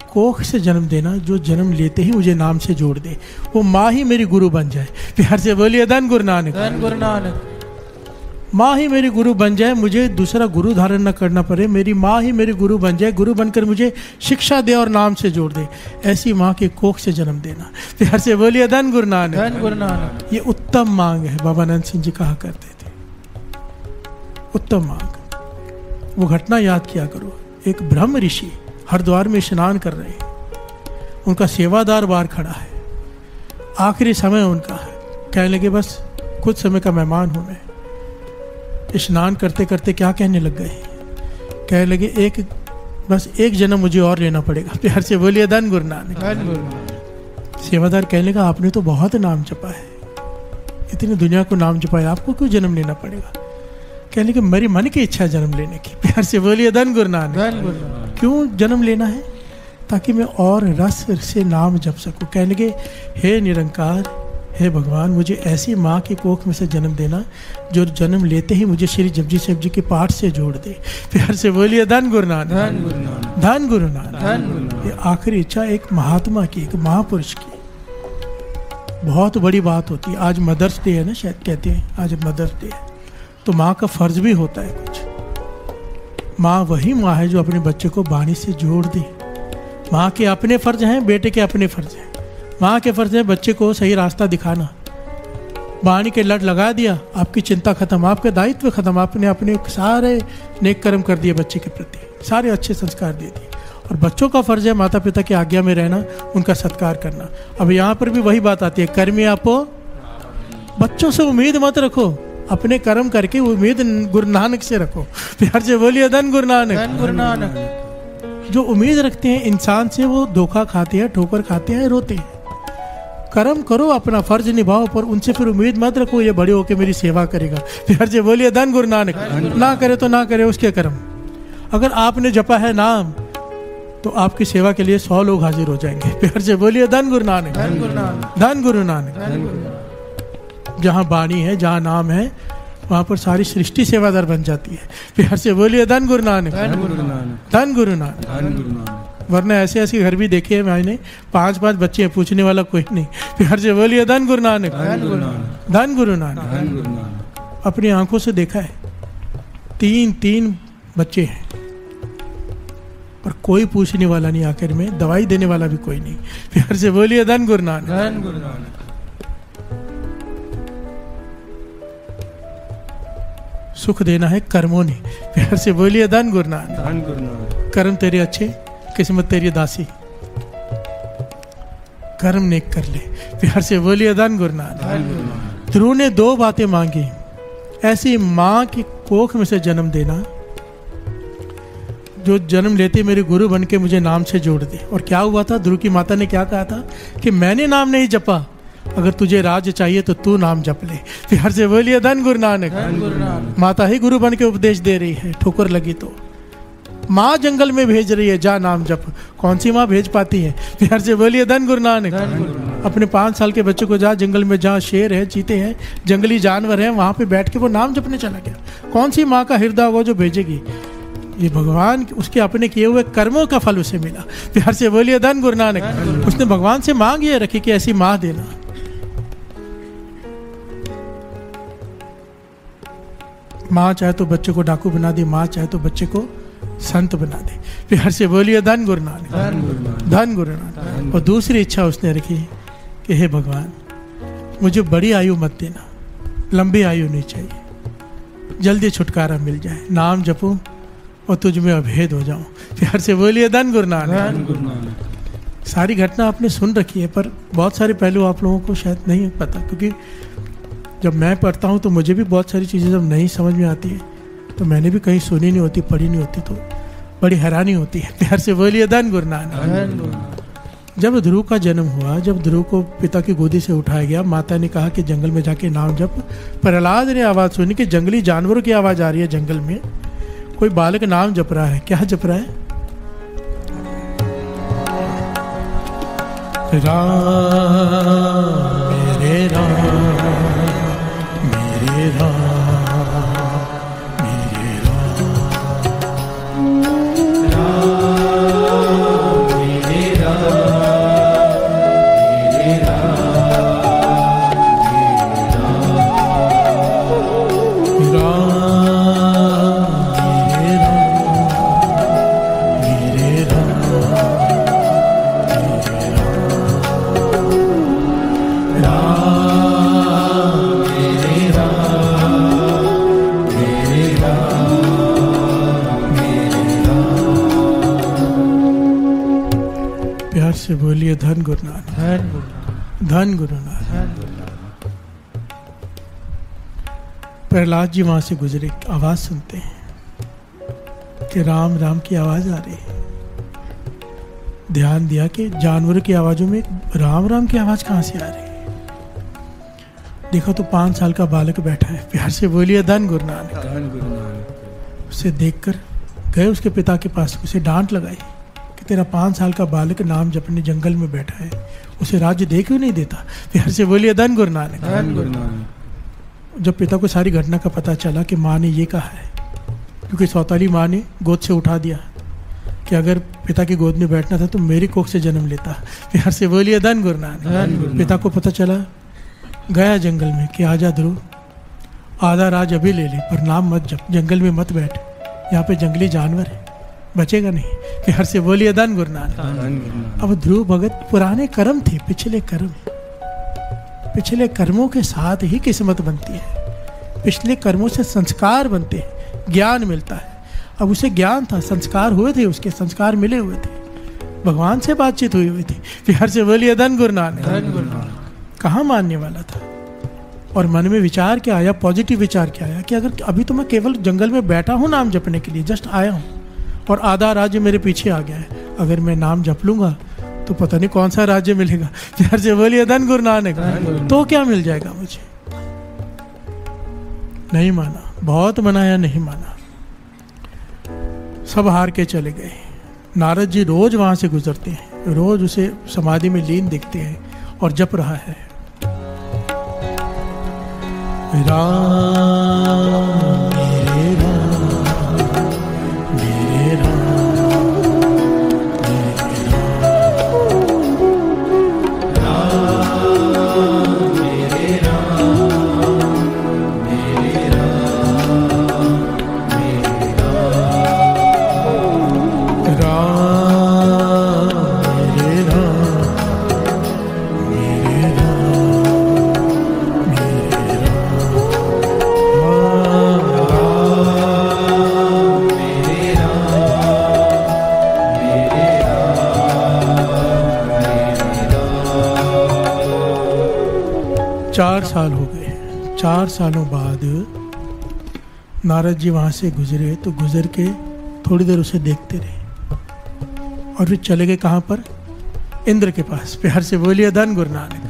कोख से जन्म देना जो जन्म लेते ही मुझे नाम से जोड़ दे, वो माँ ही मेरी गुरु बन जाए। प्यार से बोलिए धन गुरु नानक। धन गुरु नानक। माँ ही मेरी गुरु बन जाए, मुझे दूसरा गुरु धारण न करना पड़े, मेरी माँ ही मेरी गुरु बन जाए, गुरु बनकर मुझे शिक्षा दे और नाम से जोड़ दे। ऐसी माँ के कोख से जन्म देना। प्यार से बोलिए धन गुरु नानक। धन गुरु नानक। ये उत्तम मांग है, बाबा नंद सिंह जी कहा करते थे, उत्तम मांग। वो घटना याद किया करो। एक ब्रह्म ऋषि हरिद्वार में स्नान कर रहे हैं, उनका सेवादार बाहर खड़ा है, आखिरी समय उनका है। कहने लगे बस कुछ समय का मेहमान हूं मैं। स्नान करते करते क्या कहने लग गए, कहने लगे बस एक जन्म मुझे और लेना पड़ेगा। प्यार से बोलिए धन गुरु नानक। सेवादार कहने लगा आपने तो बहुत नाम जपा है, इतनी दुनिया को नाम जपाया, आपको क्यों जन्म लेना पड़ेगा। कहने लगे मेरी मन की इच्छा जन्म लेने की। प्यार से बोलिए धन गुरु नानक। क्यों जन्म लेना है, ताकि मैं और रस से नाम जप सकूं। कहने लगे हे निरंकार, हे भगवान मुझे ऐसी माँ की कोख में से जन्म देना जो जन्म लेते ही मुझे श्री जपजी साहिब जी के पाठ से जोड़ दे। प्यार से बोलिए धन गुरु नानक। धन गुरु नानक। ये आखिरी इच्छा एक महात्मा की, एक महापुरुष की बहुत बड़ी बात होती है। आज मदर्स डे है ना, शायद कहते हैं आज मदर्स डे है, तो माँ का फर्ज भी होता है कुछ। माँ वही माँ है जो अपने बच्चे को वाणी से जोड़ दे। माँ के अपने फर्ज हैं, बेटे के अपने फर्ज हैं। माँ के फर्ज है बच्चे को सही रास्ता दिखाना। वाणी के लट लगा दिया, आपकी चिंता खत्म, आपके दायित्व खत्म, आपने अपने सारे नेक कर्म कर दिए बच्चे के प्रति, सारे अच्छे संस्कार दे दिए। और बच्चों का फर्ज है माता पिता की आज्ञा में रहना, उनका सत्कार करना। अब यहाँ पर भी वही बात आती है, कर्मी आपो। बच्चों से उम्मीद मत रखो, अपने कर्म करके उम्मीद गुरु नानक से रखो। प्यार से बोलिए धन गुरु नानक। धन गुरु नानक। जो उम्मीद रखते हैं इंसान से वो धोखा खाते हैं, ठोकर खाते हैं, रोते हैं। कर्म करो, अपना फर्ज निभाओ, पर उनसे फिर उम्मीद मत रखो ये बड़े होके मेरी सेवा करेगा। प्यार से बोलिए धन गुरु नानक। ना करे तो ना करे, उसके कर्म। अगर आपने जपा है नाम तो आपकी सेवा के लिए 100 लोग हाजिर हो जाएंगे। प्यार से बोलिए धन गुरु नानक। धन गुरु नानक। धन गुरु नानक। जहाँ वाणी है, जहाँ नाम है, वहाँ पर सारी सृष्टि सेवादार बन जाती है। प्यार से बोलिए धन गुरु नानक। धन गुरु नानक। धन गुरु नानक। वरना ऐसे ऐसे घर भी देखे हैं मैंने, 5-5 बच्चे हैं, पूछने वाला कोई नहीं। प्यार से बोलिए धन गुरु नानक। धन गुरु नानक। अपनी आंखों से देखा है, 3 बच्चे हैं, पर कोई पूछने वाला नहीं, आखिर में दवाई देने वाला भी कोई नहीं। प्यार से बोलिए धन गुरु नानक। धन गुरु नानक। सुख देना है कर्मों ने। प्यार से बोलिए धन गुरु नानक। धन गुरु नानक। कर्म तेरे अच्छे, किस्मत तेरी दासी, कर्म नेक कर ले। प्यार से बोलिए धन गुरु नानक। ध्रुव ने 2 बातें मांगी, ऐसी माँ की कोख में से जन्म देना जो जन्म लेते मेरे गुरु बन के मुझे नाम से जोड़ दे। और क्या हुआ था, ध्रुव की माता ने क्या कहा था कि मैंने नाम नहीं जपा, अगर तुझे राज चाहिए तो तू नाम जप ले। प्यार से बोलिए धन गुरु नानक। धन गुरु नानक। माता ही गुरु बन के उपदेश दे रही है, ठोकर लगी तो माँ जंगल में भेज रही है, जा नाम जप। कौन सी माँ भेज पाती है। प्यार से बोलिए धन गुरु नानक। अपने 5 साल के बच्चे को जा जंगल में, जहाँ शेर है, चीते हैं, जंगली जानवर हैं, वहाँ पे बैठ के वो नाम जपने चला गया। कौन सी माँ का हृदय होगा जो भेजेगी। ये भगवान उसके अपने किए हुए कर्मों का फल उसे मिला। प्यार से बोलिए धन गुरु नानक। उसने भगवान से मांग ये रखी कि ऐसी माँ देना। माँ चाहे तो बच्चे को डाकू बना दे, माँ चाहे तो बच्चे को संत बना दे। प्यार से बोलिए धन गुरु नानक, धन गुरु नानक। और दूसरी इच्छा उसने रखी कि हे भगवान, मुझे बड़ी आयु मत देना, लंबी आयु नहीं चाहिए, जल्दी छुटकारा मिल जाए, नाम जपूं और तुझ में अभेद हो जाऊं। प्यार से बोलिए धन गुरु नानक। सारी घटना आपने सुन रखी है, पर बहुत सारे पहलू आप लोगों को शायद नहीं पता, क्योंकि जब मैं पढ़ता हूँ तो मुझे भी बहुत सारी चीज़ें जब नहीं समझ में आती है तो मैंने भी कहीं सुनी नहीं होती, पढ़ी नहीं होती, तो बड़ी हैरानी होती है। प्यार से बोलिए धन गुरु नानक। जब ध्रुव का जन्म हुआ, जब ध्रुव को पिता की गोदी से उठाया गया, माता ने कहा कि जंगल में जाके नाम जप। प्रहलाद ने आवाज़ सुनी कि जंगली जानवरों की आवाज़ आ रही है, जंगल में कोई बालक नाम जप रहा है। क्या जप रहा है? राम मेरे राम, मेरे राम, मेरे राम, राम मेरे राम, मेरे राम, मेरे राम, प्यार से बोलिए धन गुरु नानक, धन गुरु नानक। प्रहलाद जी वहां से गुजरे, आवाज सुनते हैं कि राम राम की आवाज आ रही है। ध्यान दिया कि जानवरों की आवाजों में राम राम की आवाज कहां से आ रही है। देखो तो 5 साल का बालक बैठा है। प्यार से बोलिए धन गुरु नानक, धन गुरु नानक। उसे देखकर गए उसके पिता के पास, उसे डांट लगाई कि तेरा 5 साल का बालक नाम जपने जंगल में बैठा है, उसे राज्य दे क्यों नहीं देता। प्यार से बोलिए धन गुरु नानक, धन गुरु नानक। जब पिता को सारी घटना का पता चला कि माँ ने ये कहा है, क्योंकि सौताली माँ ने गोद से उठा दिया कि अगर पिता की गोद में बैठना था तो मेरी कोख से जन्म लेता। प्यार से बोलिए धन गुरु नानक। पिता को पता चला, गया जंगल में कि आजा ध्रुव, आधा राज अभी ले ले, पर नाम मत जप, जंगल में मत बैठ, यहाँ पे जंगली जानवर है, बचेगा नहीं। प्यार से बोलिए धन गुरु नानक। अब ध्रुव भगत पुराने कर्म थे, पिछले कर्म, पिछले कर्मों के साथ ही किस्मत बनती है, पिछले कर्मों से संस्कार बनते हैं, ज्ञान मिलता है। अब उसे ज्ञान था, संस्कार हुए थे, उसके संस्कार मिले हुए थे, भगवान से बातचीत हुई थी। प्यार से बोलिए धन गुरु नानक। कहाँ मानने वाला था। और मन में विचार क्या आया, पॉजिटिव विचार क्या आया कि अगर अभी तो मैं केवल जंगल में बैठा हूँ नाम जपने के लिए, जस्ट आया हूँ और आधा राज्य मेरे पीछे आ गया है, अगर मैं नाम जप लूंगा तो पता नहीं कौन सा राज्य मिलेगा। प्यार से बोलिए धन गुरु नानक। तो क्या मिल जाएगा मुझे। नहीं माना, बहुत मनाया, नहीं माना, सब हार के चले गए। नारद जी रोज वहां से गुजरते हैं, रोज उसे समाधि में लीन दिखते हैं और जप रहा है राम मेरे राम, मेरे राम, मेरे राम, मेरे राम, मेरे राम, राम मेरे राम, मेरे राम, मेरे राम। 4 साल हो गए। 4 सालों बाद नारद जी वहां से गुजरे, तो गुजर के थोड़ी देर उसे देखते रहे और फिर चले गए कहाँ पर, इंद्र के पास। प्यार से बोलिए धन गुरु नानक।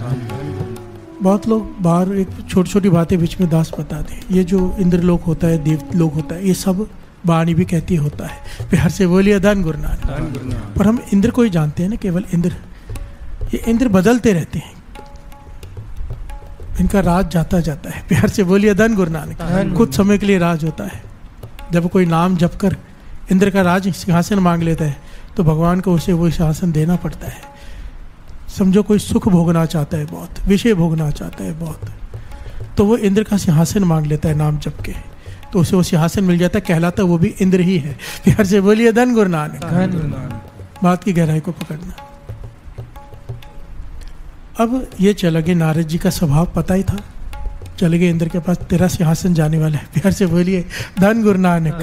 बहुत लोग बाहर एक छोटी छोटी बातें बीच में दास बता दें, ये जो इंद्र लोक होता है, देव लोक होता है, ये सब वाणी भी कहती होता है। प्यार से बोलिए धन गुरु नानक। पर हम इंद्र को ही जानते हैं ना, केवल इंद्र। ये इंद्र बदलते रहते हैं, इनका राज जाता जाता है। प्यार से बोलिए धन गुरु नानक। कुछ समय के लिए राज होता है, जब कोई नाम जप कर इंद्र का राज सिंहासन मांग लेता है तो भगवान को उसे वो सिंहासन देना पड़ता है। समझो कोई सुख भोगना चाहता है बहुत, विषय भोगना चाहता है बहुत, तो वो इंद्र का सिंहासन मांग लेता है नाम जप के, तो उसे वो सिंहासन मिल जाता है, कहलाता वो भी इंद्र ही है। प्यार से बोलिए धन गुरु नानक। बात की गहराई को पकड़ना। अब ये चला गया, नारद जी का स्वभाव पता ही था, चले गए इंद्र के पास, तेरा सिंहासन जाने वाला है। प्यार से बोलिए धन गुरु नानक।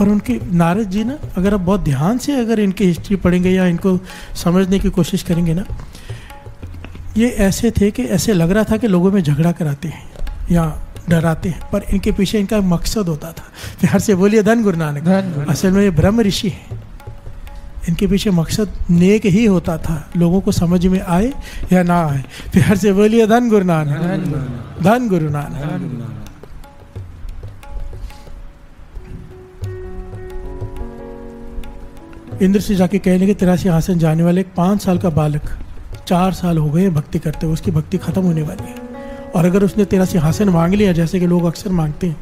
और उनके नारद जी ना, अगर आप बहुत ध्यान से अगर इनकी हिस्ट्री पढ़ेंगे या इनको समझने की कोशिश करेंगे ना, ये ऐसे थे कि ऐसे लग रहा था कि लोगों में झगड़ा कराते हैं या डराते हैं, पर इनके पीछे इनका मकसद होता था। प्यार से बोलिए धन गुरु नानक। असल में ये ब्रह्म ऋषि हैं, इनके पीछे मकसद नेक ही होता था, लोगों को समझ में आए या ना आए। प्यार से बोलिए धन गुरु नानक। धन गुरु नानक। इंद्र से जाके कहने के तेरा सिंहासन जाने वाले एक 5 साल का बालक 4 साल हो गए भक्ति करते हुए, उसकी भक्ति खत्म होने वाली है, और अगर उसने तेरा सिंहासन मांग लिया जैसे कि लोग अक्सर मांगते हैं,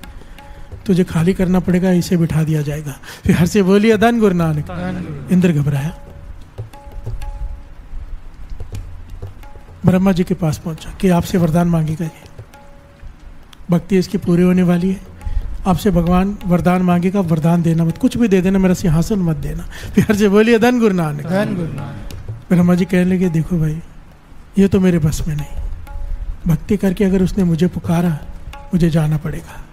तुझे खाली करना पड़ेगा, इसे बिठा दिया जाएगा। फिर से बोलिए धन गुरु नानक। इंद्र घबराया, ब्रह्मा जी के पास पहुंचा कि आपसे वरदान मांगेगा, ये भक्ति इसकी पूरी होने वाली है, आपसे भगवान वरदान मांगेगा, वरदान देना मत, कुछ भी दे देना, मेरा सिंहासन मत देना। फिर से बोलिए धन गुरु नानक। ब्रह्मा जी कहने लगे देखो भाई, ये तो मेरे बस में नहीं, भक्ति करके अगर उसने मुझे पुकारा मुझे जाना पड़ेगा,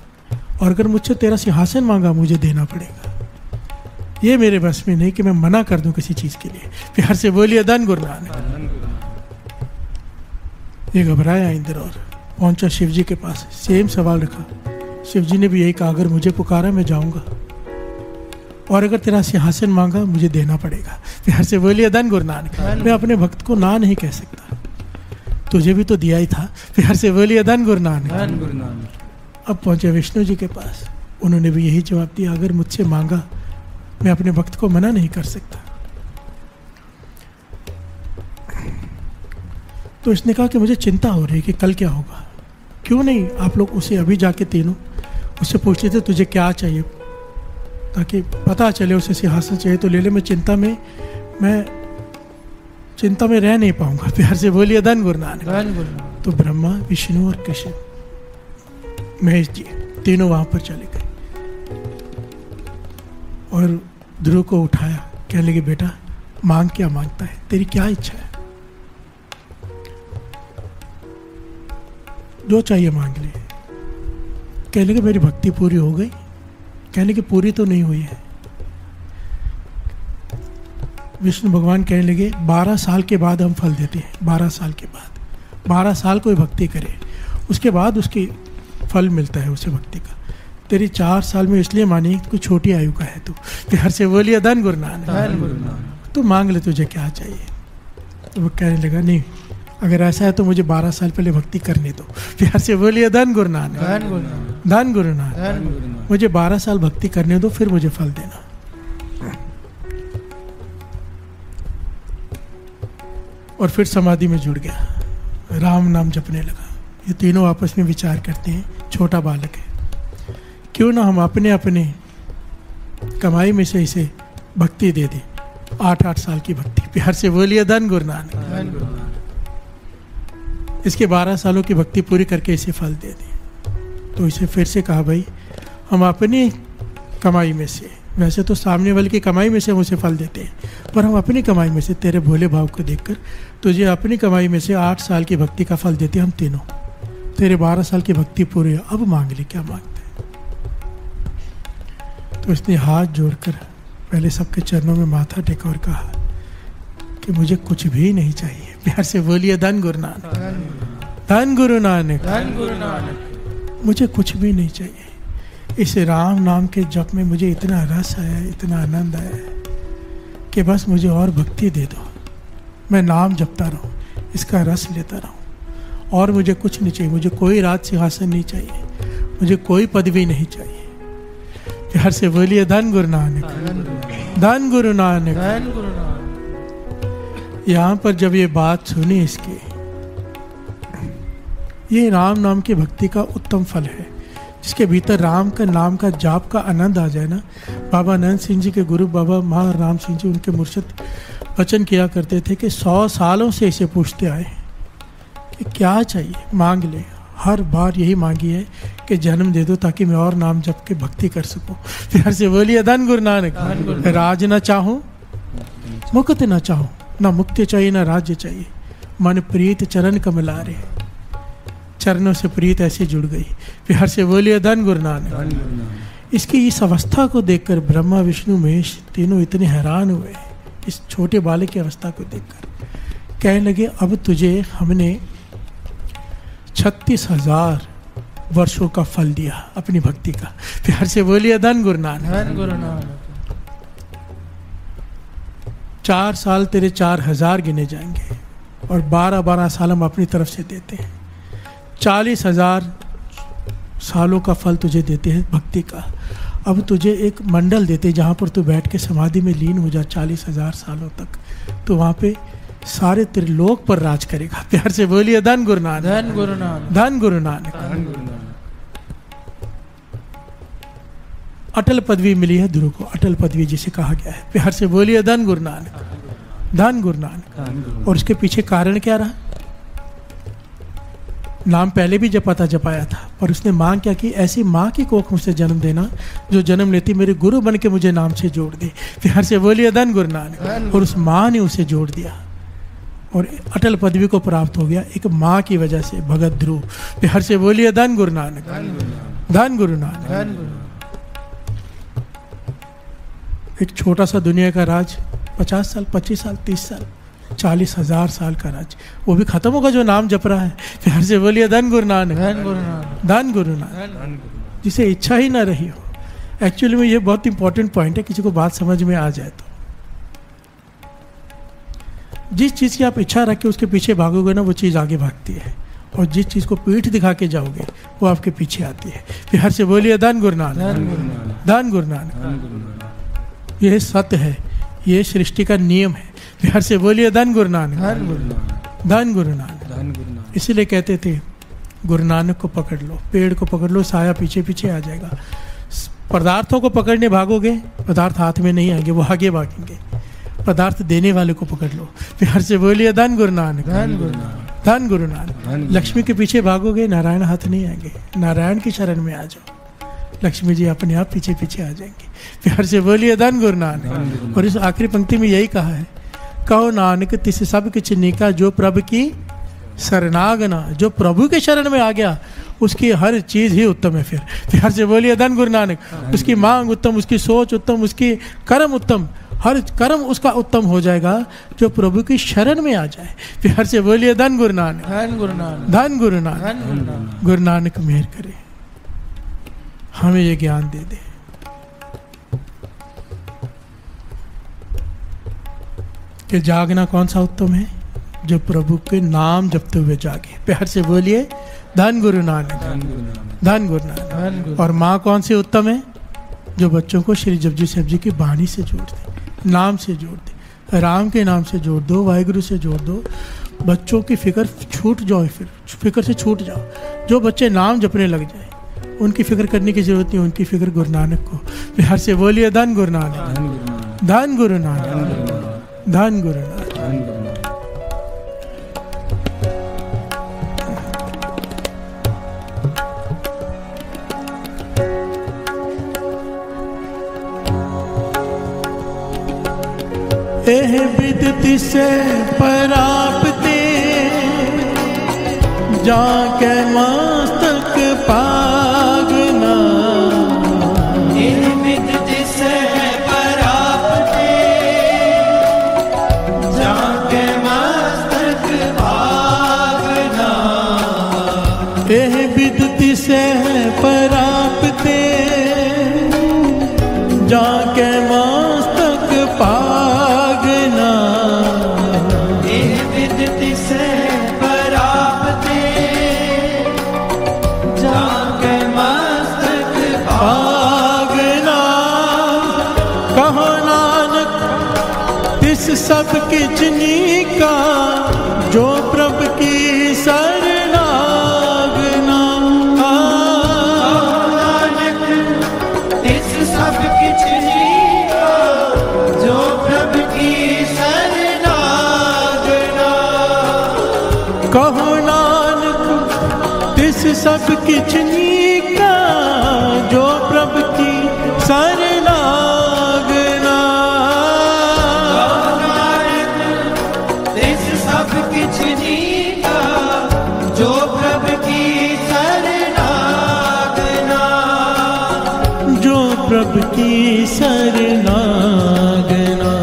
और अगर मुझसे तेरा सिंहासन मांगा मुझे देना पड़ेगा, ये मेरे बस में नहीं कि मैं मना कर दूं किसी चीज के लिए। प्यार से बोलिए धन गुरु नानक। ये घबराया इंद्र और पहुंचा शिव जी के पास, सेम सवाल रखा। शिव जी ने भी यही कहा, अगर मुझे पुकारा मैं जाऊंगा, और अगर तेरा सिंहासन मांगा मुझे देना पड़ेगा। प्यार से बोलिए धन गुरु नानक। मैं अपने भक्त को ना नहीं कह सकता, तुझे भी तो दिया ही था। प्यार से बोलिए धन गुरु नानक। अब पहुंचे विष्णु जी के पास, उन्होंने भी यही जवाब दिया, अगर मुझसे मांगा मैं अपने भक्त को मना नहीं कर सकता। तो इसने कहा कि मुझे चिंता हो रही है कि कल क्या होगा, क्यों नहीं आप लोग उसे अभी जाके तीनों उससे पूछते थे तुझे क्या चाहिए, ताकि पता चले उसे सिंहासन चाहिए तो ले ले, मैं चिंता में रह नहीं पाऊंगा। प्यार से बोलिए धन गुरु नानक। तो ब्रह्मा विष्णु और कृष्ण महेश जी तीनों वहां पर चले गए और ध्रुव को उठाया, कहने लगे बेटा मांग क्या मांगता है, तेरी क्या इच्छा है, जो चाहिए मांग ले। कहने लगे मेरी भक्ति पूरी हो गई। कहने लगे पूरी तो नहीं हुई है। विष्णु भगवान कहने लगे 12 साल के बाद हम फल देते हैं, 12 साल के बाद, 12 साल कोई भक्ति करे उसके बाद उसकी फल मिलता है उसे भक्ति का। तेरी 4 साल में इसलिए मानी कोई छोटी आयु का है तू। प्यार से बोलिए धन गुरु नानक। तो मांग ले तुझे क्या चाहिए। तो वो कहने लगा नहीं, अगर ऐसा है तो मुझे 12 साल पहले भक्ति करने दो। प्यार से बोलिए धन गुरु नानक। धन गुरु नानक। मुझे 12 साल भक्ति करने दो, फिर मुझे फल देना। और फिर समाधि में जुड़ गया, राम नाम जपने लगा। ये तीनों आपस में विचार करते हैं, छोटा बालक है, क्यों ना हम अपने अपने कमाई में से इसे भक्ति दे दें, 8-8 साल की भक्ति। प्यार से बोलिए धन गुरु नानक। इसके 12 सालों की भक्ति पूरी करके इसे फल दे दें। तो इसे फिर से कहा भाई हम अपनी कमाई में से, वैसे तो सामने वाले की कमाई में से हम उसे फल देते हैं, पर हम अपनी कमाई में से तेरे भोले भाव को देखकर तुझे अपनी कमाई में से 8 साल की भक्ति का फल देते हम तीनों। तेरे 12 साल की भक्ति पूरी है, अब मांग ले क्या मांगते हैं। तो इसने हाथ जोड़कर पहले सबके चरणों में माथा टेका और कहा कि मुझे कुछ भी नहीं चाहिए। प्यार से बोलिए धन गुरु नानक। धन गुरु नानक। मुझे कुछ भी नहीं चाहिए। इस राम नाम के जप में मुझे इतना रस आया, इतना आनंद आया कि बस मुझे और भक्ति दे दो, मैं नाम जपता रहूं, इसका रस लेता रहूं, और मुझे कुछ नहीं चाहिए। मुझे कोई राज सिंहासन नहीं चाहिए, मुझे कोई पदवी नहीं चाहिए। प्यार से बोलिए धन गुरु नानक। धन गुरु नानक। यहाँ पर जब ये बात सुनी इसकी, ये राम नाम की भक्ति का उत्तम फल है, जिसके भीतर राम का नाम का जाप का आनंद आ जाए ना। बाबा आनंद सिंह जी के गुरु बाबा महाराम सिंह जी, उनके मुर्शिद वचन किया करते थे कि 100 सालों से इसे पूछते आए कि क्या चाहिए मांग ले। हर बार यही मांगी है कि जन्म दे दो ताकि मैं और नाम जप के भक्ति कर सकूं। प्यार से बोलिए धन गुरु नानक। राज ना चाहूं, मुक्त ना चाहूं, ना मुक्ति चाहिए ना राज्य चाहिए, मन प्रीत चरण कमलारे, चरणों से प्रीत ऐसे जुड़ गई। प्यार से बोलिए धन गुरु नानक। इसकी इस अवस्था को देखकर ब्रह्मा विष्णु महेश तीनों इतने हैरान हुए, इस छोटे बालक की अवस्था को देखकर। कहने लगे अब तुझे हमने 36,000 वर्षों का फल दिया अपनी भक्ति का। प्यार से बोलिए धन गुरु नानक। 4 साल तेरे 4,000 गिने जाएंगे और 12-12 साल हम अपनी तरफ से देते हैं। 40,000 सालों का फल तुझे देते हैं भक्ति का। अब तुझे एक मंडल देते जहाँ पर तू बैठ के समाधि में लीन हो जा 40,000 सालों तक, तो वहाँ पे सारे त्रिलोक पर राज करेगा। प्यार से बोलिए धन गुरु नानक। धन गुरु नानक। धन गुरु नानक। अटल पदवी मिली है ध्रुव को, अटल पदवी जिसे कहा गया है। प्यार से बोलिए धन गुरु नानक। धन गुरु नानक। और उसके पीछे कारण क्या रहा? नाम पहले भी जपाया था, पर उसने मांग क्या की? ऐसी माँ की कोख मुझसे जन्म देना जो जन्म लेती मेरे गुरु बन के मुझे नाम से जोड़ दे। प्यार से बोलिए धन गुरु नानक। और उस माँ ने उसे जोड़ दिया और अटल पदवी को प्राप्त हो गया एक माँ की वजह से, भगत ध्रुव। प्यार से बोलिए धन गुरु नानक। धन गुरु नानक। एक छोटा सा दुनिया का राज 50 साल 25 साल 30 साल 40,000 साल का राज, वो भी खत्म होगा जो नाम जप रहा है। प्यार से बोलिए धन गुरु नानक। धन गुरु नानक। जिसे इच्छा ही ना रही हो। एक्चुअली में ये बहुत इंपॉर्टेंट पॉइंट है, किसी को बात समझ में आ जाए तो। जिस चीज़ की आप इच्छा रख के उसके पीछे भागोगे ना, वो चीज़ आगे भागती है, और जिस चीज़ को पीठ दिखा के जाओगे वो आपके पीछे आती है। प्यार से बोलिए धन गुरु नानक। धन गुरु नानक। यह सत्य है, ये सृष्टि का नियम है। प्यार से बोलिए धन गुरु नानक। धन गुरु नानक। इसीलिए कहते थे गुरु नानक को पकड़ लो, पेड़ को पकड़ लो, साया पीछे पीछे आ जाएगा। पदार्थों को पकड़ने भागोगे, पदार्थ हाथ में नहीं आएंगे, वो आगे भागेंगे। पदार्थ देने वाले को पकड़ लो। प्यार से बोलिए धन गुरु नानक। धन गुरु नानक। लक्ष्मी के पीछे भागोगे, नारायण हाथ नहीं आएंगे, नारायण की शरण में आ जाओ, लक्ष्मी जी अपने आप पीछे पीछे आ जाएंगे। प्यार से बोलिए धन गुरु नानक। और इस आखिरी पंक्ति में यही कहा है, कहो नानक तिस सब किछ नीका जो प्रभु की शरणागना। जो प्रभु के शरण में आ गया उसकी हर चीज ही उत्तम है। फिर प्यार से बोलिए धन गुरु नानक। उसकी मांग उत्तम, उसकी सोच उत्तम, उसकी कर्म उत्तम, हर कर्म उसका उत्तम हो जाएगा जो प्रभु की शरण में आ जाए। प्यार से बोलिए धन गुरु नानक। धन गुरु नानक। धन गुरु नानक। गुरु नानक मेहर करे, हमें ये ज्ञान दे दे। कि जागना कौन सा उत्तम है? जो प्रभु के नाम जपते हुए जागे। प्यार से बोलिए धन गुरु नानक। धन गुरु नानक। और माँ कौन सी उत्तम है? जो बच्चों को श्री जपजी साहिब जी की बाणी से जोड़ दे, नाम से जोड़ दे, राम के नाम से जोड़ दो, वाहिगुरु से जोड़ दो। बच्चों की फिक्र छूट जाओ, फिर फिक्र से छूट जाओ। जो बच्चे नाम जपने लग जाए उनकी फिक्र करने की जरूरत नहीं, उनकी फिक्र गुरु नानक को। प्यार से बोलिए धन गुरु नानक। धन गुरु नानक। धन गुरु नानक। एह विदति से परापते जाके मस्तक पागना। एह विदति से परापते जाके मस्तक पागना। एह विदति से परापते जाके मस्तक पागना। एह विदति से परापते जाके मस्तक पागना। कहो नानक तिस सब किछ नीका जो प्रभु की शरणागना। कहो नानक तिस सब किछ नीका, जो प्रभु की सरनागना। तिस सब किछ नीका, जो प्रभु की सरनागना। जो प्रभु की सरनागना।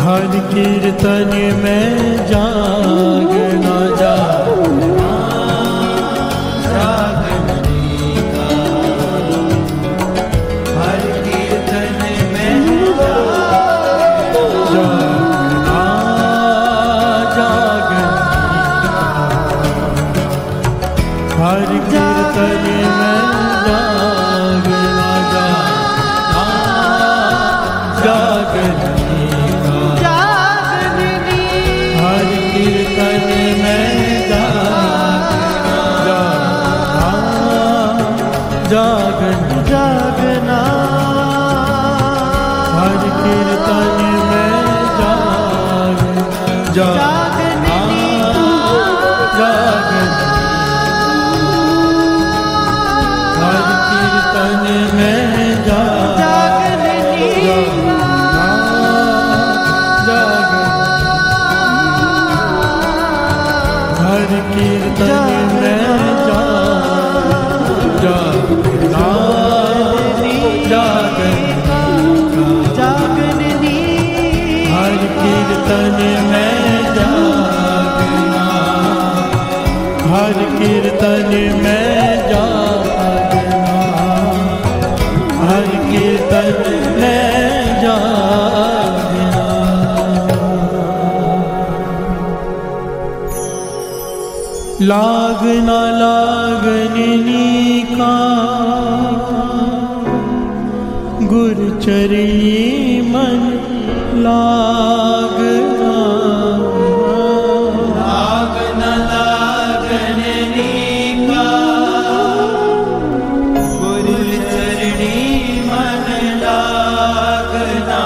हर कीर्तन में जागना, जागना जागने का। हर कीर्तन में जागना, जागना हर कीर्तन में जागना, जागना जागना। हर कीर्तन में जागना, जागना जागना। हर कीर्तन में जागना, जागना। हर कीर्तन में जागना, जागनी। हर कीर्तन में जागना, हर कीर्तन में जागना, हर कीर्तन में जागना। लागना लागनी का गुरचरी मन लागना। लागना लागनी का गुरचरणी मन लागना।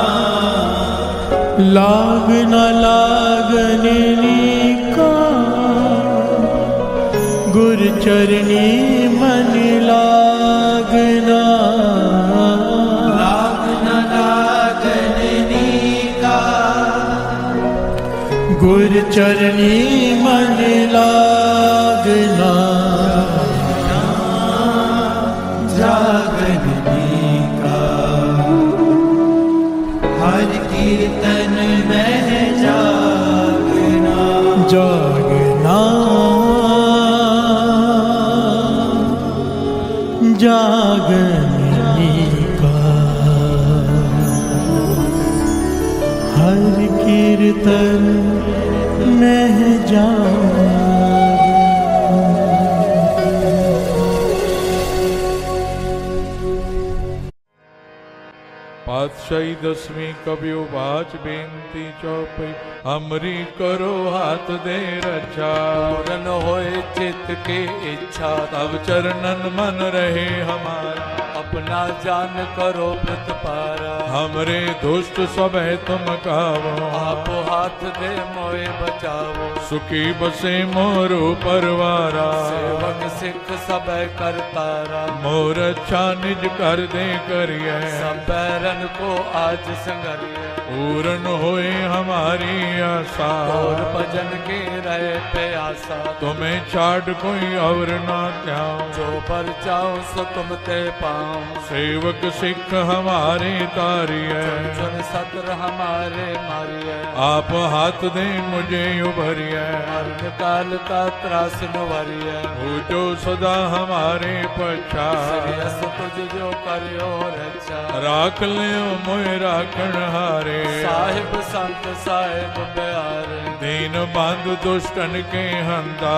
लागना लागनी का गुरचरणी मन लागना। गुरचरणी मन लागना, जागने का। हर कीर्तन में जागना, जागना जागने का। हर कीर्तन में पातशाही दसवीं कबियो बाच बेनती चौपई, हमरी करो हाथ दे रक्षा। पूरन होए चित्त के इच्छा, तब चरणन मन रहे हमारा। अपना जान करो प्रतिपारा, हमरे दुष्ट सब है तुम कावो। आप हाथ दे मोए बचावो, सुखी बसे मोरो परवारा। सेवक सिख सब करतारा, मोर अच्छा निज कर दे करिए। सब बैरन को आज संगरिए, पूर्ण होए हमारी आशा। और भजन के रहे प्यासा, तुम्हें छाड़ कोई और ना त्याओ। जो पर जाओ सो तुम ते पाओ, सेवक सिख हमारे तारिए। चुन सत्र हमारे मारिए, आप हाथ दे मुझे उभरिए। मरण काल का त्रास नुवरिए, हो जो सदा हमारे पछा। तुझ जो करियो रक्षा, राख लियो मोए राखण हारे। साहिब संत साहिब प्यारे, दीन दीन बंधु दुष्टन के हंता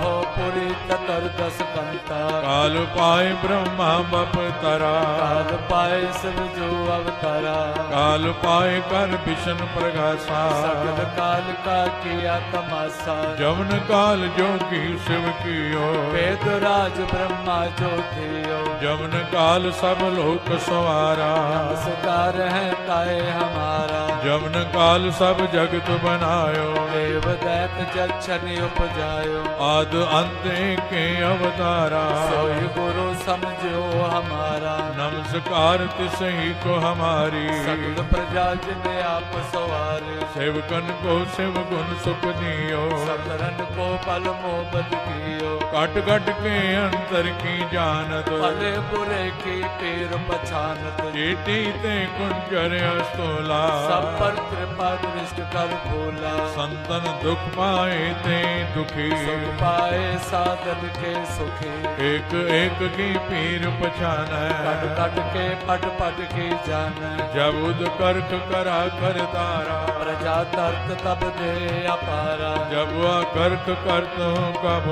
हो पुरी ततर दस कंता काल पाए ब्रह्मा बप तरा काल पाए शिव जो अवतारा काल पाए कर विष्णु प्रगासा सकल काल का किया तमाशा जमन काल जोगी शिव कियो वेद राज ब्रह्मा जो थियो जमन काल सब लोक सवारा नमस्कार है ताए हमारा जमन काल सब जगत बनायो देव दैत जक्षनि उपजायो आद अंत के अवतारा सोई गुरु समझो हमारा नमस्कार तिसही को हमारी सकल प्रजा जिने आप सवारे सेवकन को शिव गुण सुख दियो सकरन को पल मोहब्बत कियो कट कट के अंतर की जानत भले बुरे की पीर पछानत चेटी ते कुंजर अस्तोला सब पर कृपा दृष्ट कर भोला संतन दुख पाए ते दुखी सुख पाए साधन के सुखी एक एक की पीर पछान कट कट के पट पट की जान जब उद करख करा कर तारा प्रजा तर्क तब दे अपारा जब वह करख करत हूँ कब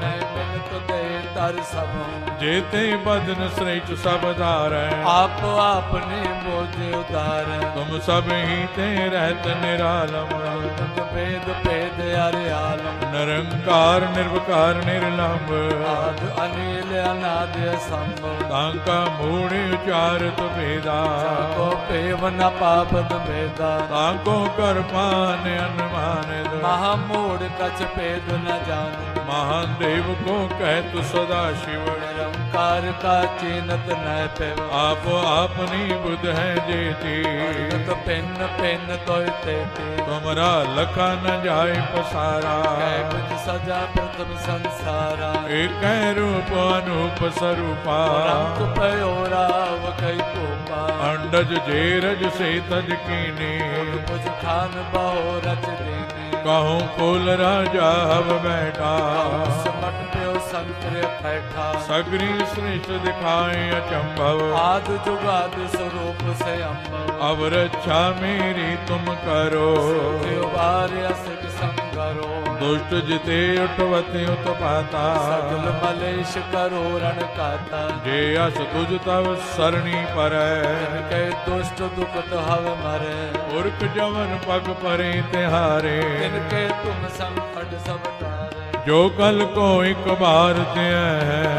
मैं मिलत दे तर सब जेते बदन श्रेष्ठ सब धार आप आपने मोजे उदार तुम सब ही ते रहत निरालम भेद भेद अरे आलम निरंकार निर्विकार निर्लंब आद अनिल अनाद संभव तांका मूढ़ उचारत भेदा को पेव न पापद भेदा तांको कर पान अनुमान महामूढ़ कछ भेद न जान महादेव को कहतु सदा शिव निरंकार का चीनत न पेव आप अपनी बुध है जेती तो पिन पिन तो तेती तुमरा लखा न जाए पसारा कुछ सजा प्रथम संसारा एक रूप अनूप स्वरूपा रंग पयोराव कई कोपा अंडज जेरज से तज कीने कुछ खान बहो रच देने कहूँ फूल राजा हव बैठा समट प्यो संतरे बैठा सगरी श्रेष्ठ दिखाए अचंभव आद जुगाद स्वरूप से अम्बव अब रक्षा मेरी तुम करो सिख संगरो दुष्ट जिते उठवते उत्पाता सगल मलेश करो रण काता जे अस तुझ तव सरणी पर के दुष्ट दुखत हव मरे उर्ख जवन पग परे तिहारे इनके तुम संकट सब टारे जो कल को एक बार ते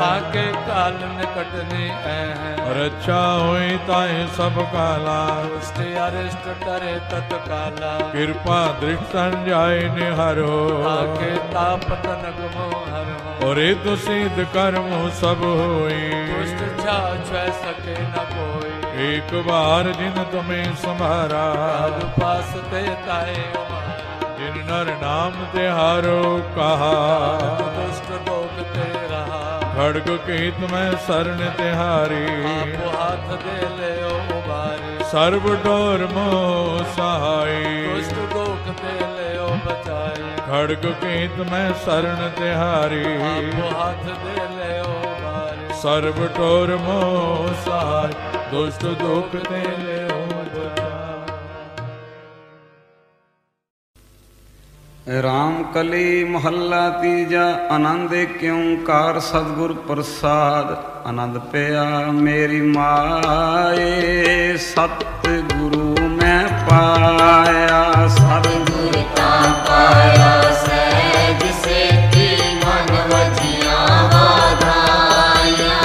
आके काल निकटने है रक्षा होई ताए सब काला दुष्ट अरिष्ट करे तत्काला कृपा दृष्ट जाय निहारो आके तापत नगमो हरो और तो सिद्ध कर्म सब होई दुष्ट छा छह सके न कोई एक बार जिन तुम्हें संभारा पास ते ताए जिन नर नाम तिहारो कहा दुष्ट लोक ते रहा खड़ग के तुम्हें शरण तिहारी आपो हाथ दे ले उबारी सर्व डोर मोह सहाय दुष्ट लोक ते ले बचाई खड़ग के तुम्हें शरण तिहारी आपो हाथ दे ले उबारी सर्व डोर मोह सहाय दुष्ट दुख ते ले राम कली मोहल्ला तीजा आनंद क्यों कार सतगुर प्रसाद आनंद पिया मेरी माए सतगुरु मैं पाया सतगुरु का पाया सहज से की मन वजिया वाधाया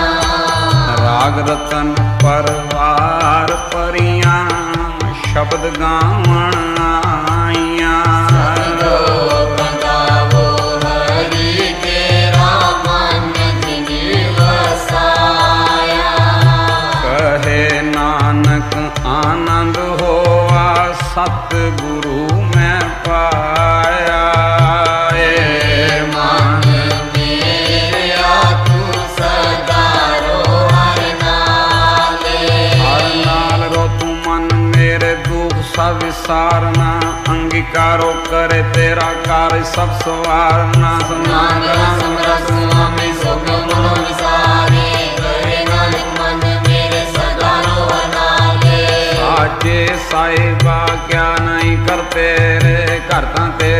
राग रतन परवार परियां शब्द गावण आइया आनंद होवा सतगुरु मैं पाया मन मेरा तू सदा रो हर नाल रो तू मन मेरे दुख सब विसारना अंगीकारो करे तेरा कार्य सब सवारना नागरा समरस स्वामी सुख मनो विसारे करे नानक मन मेरे सदा रो साचे साहिबा क्या नहीं करते रे करता तेरे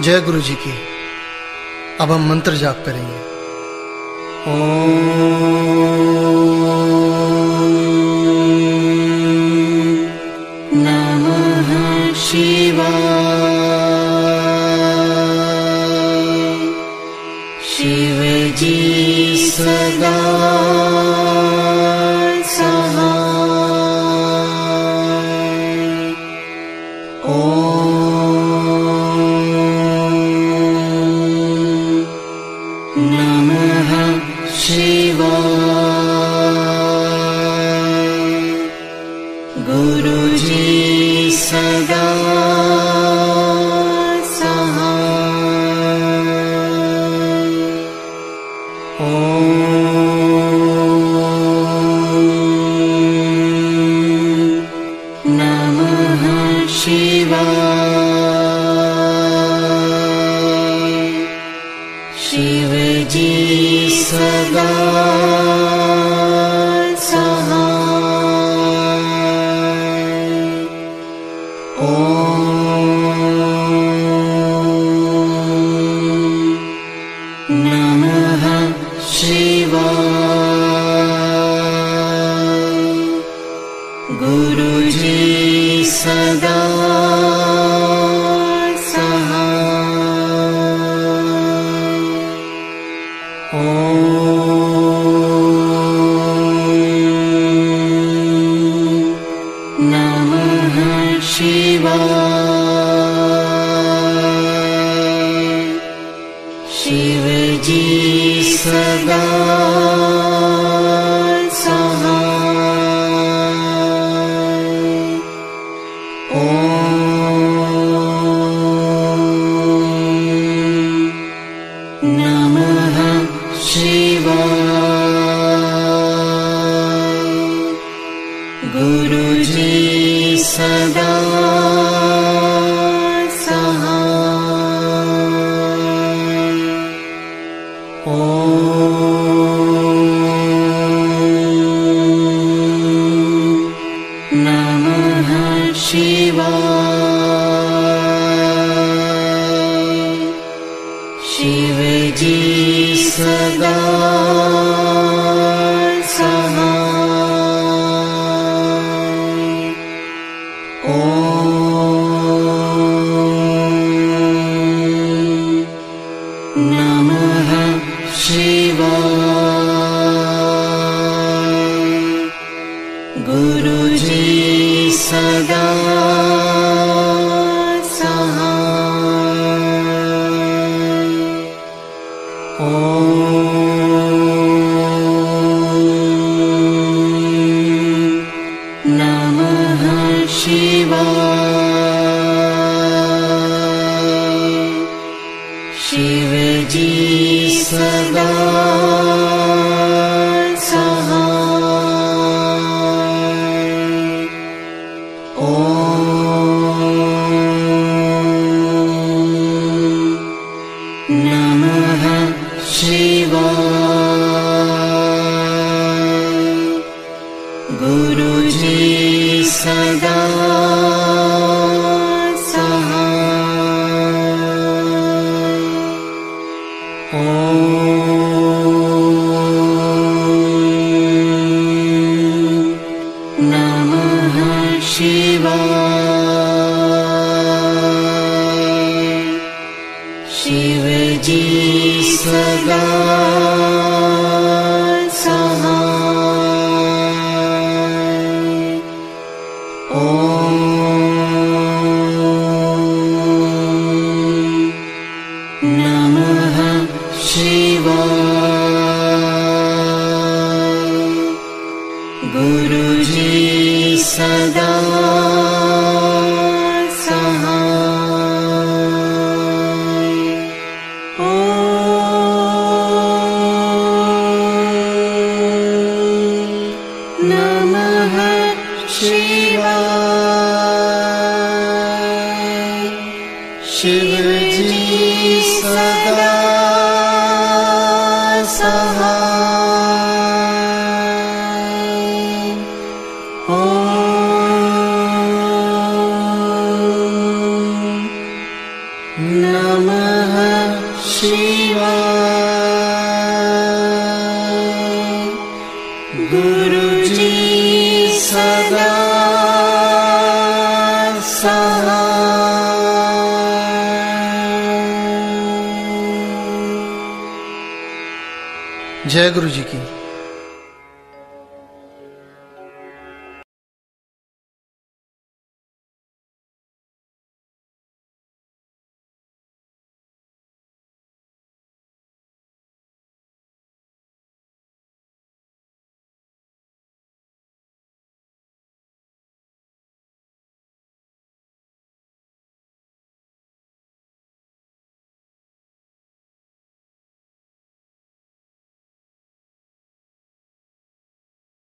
जय गुरु जी की। अब हम मंत्र जाप करेंगे। नमः शिवाय। शिव जी सदा नमः शिवाय। गुरु जी सदा जय गुरु जी की।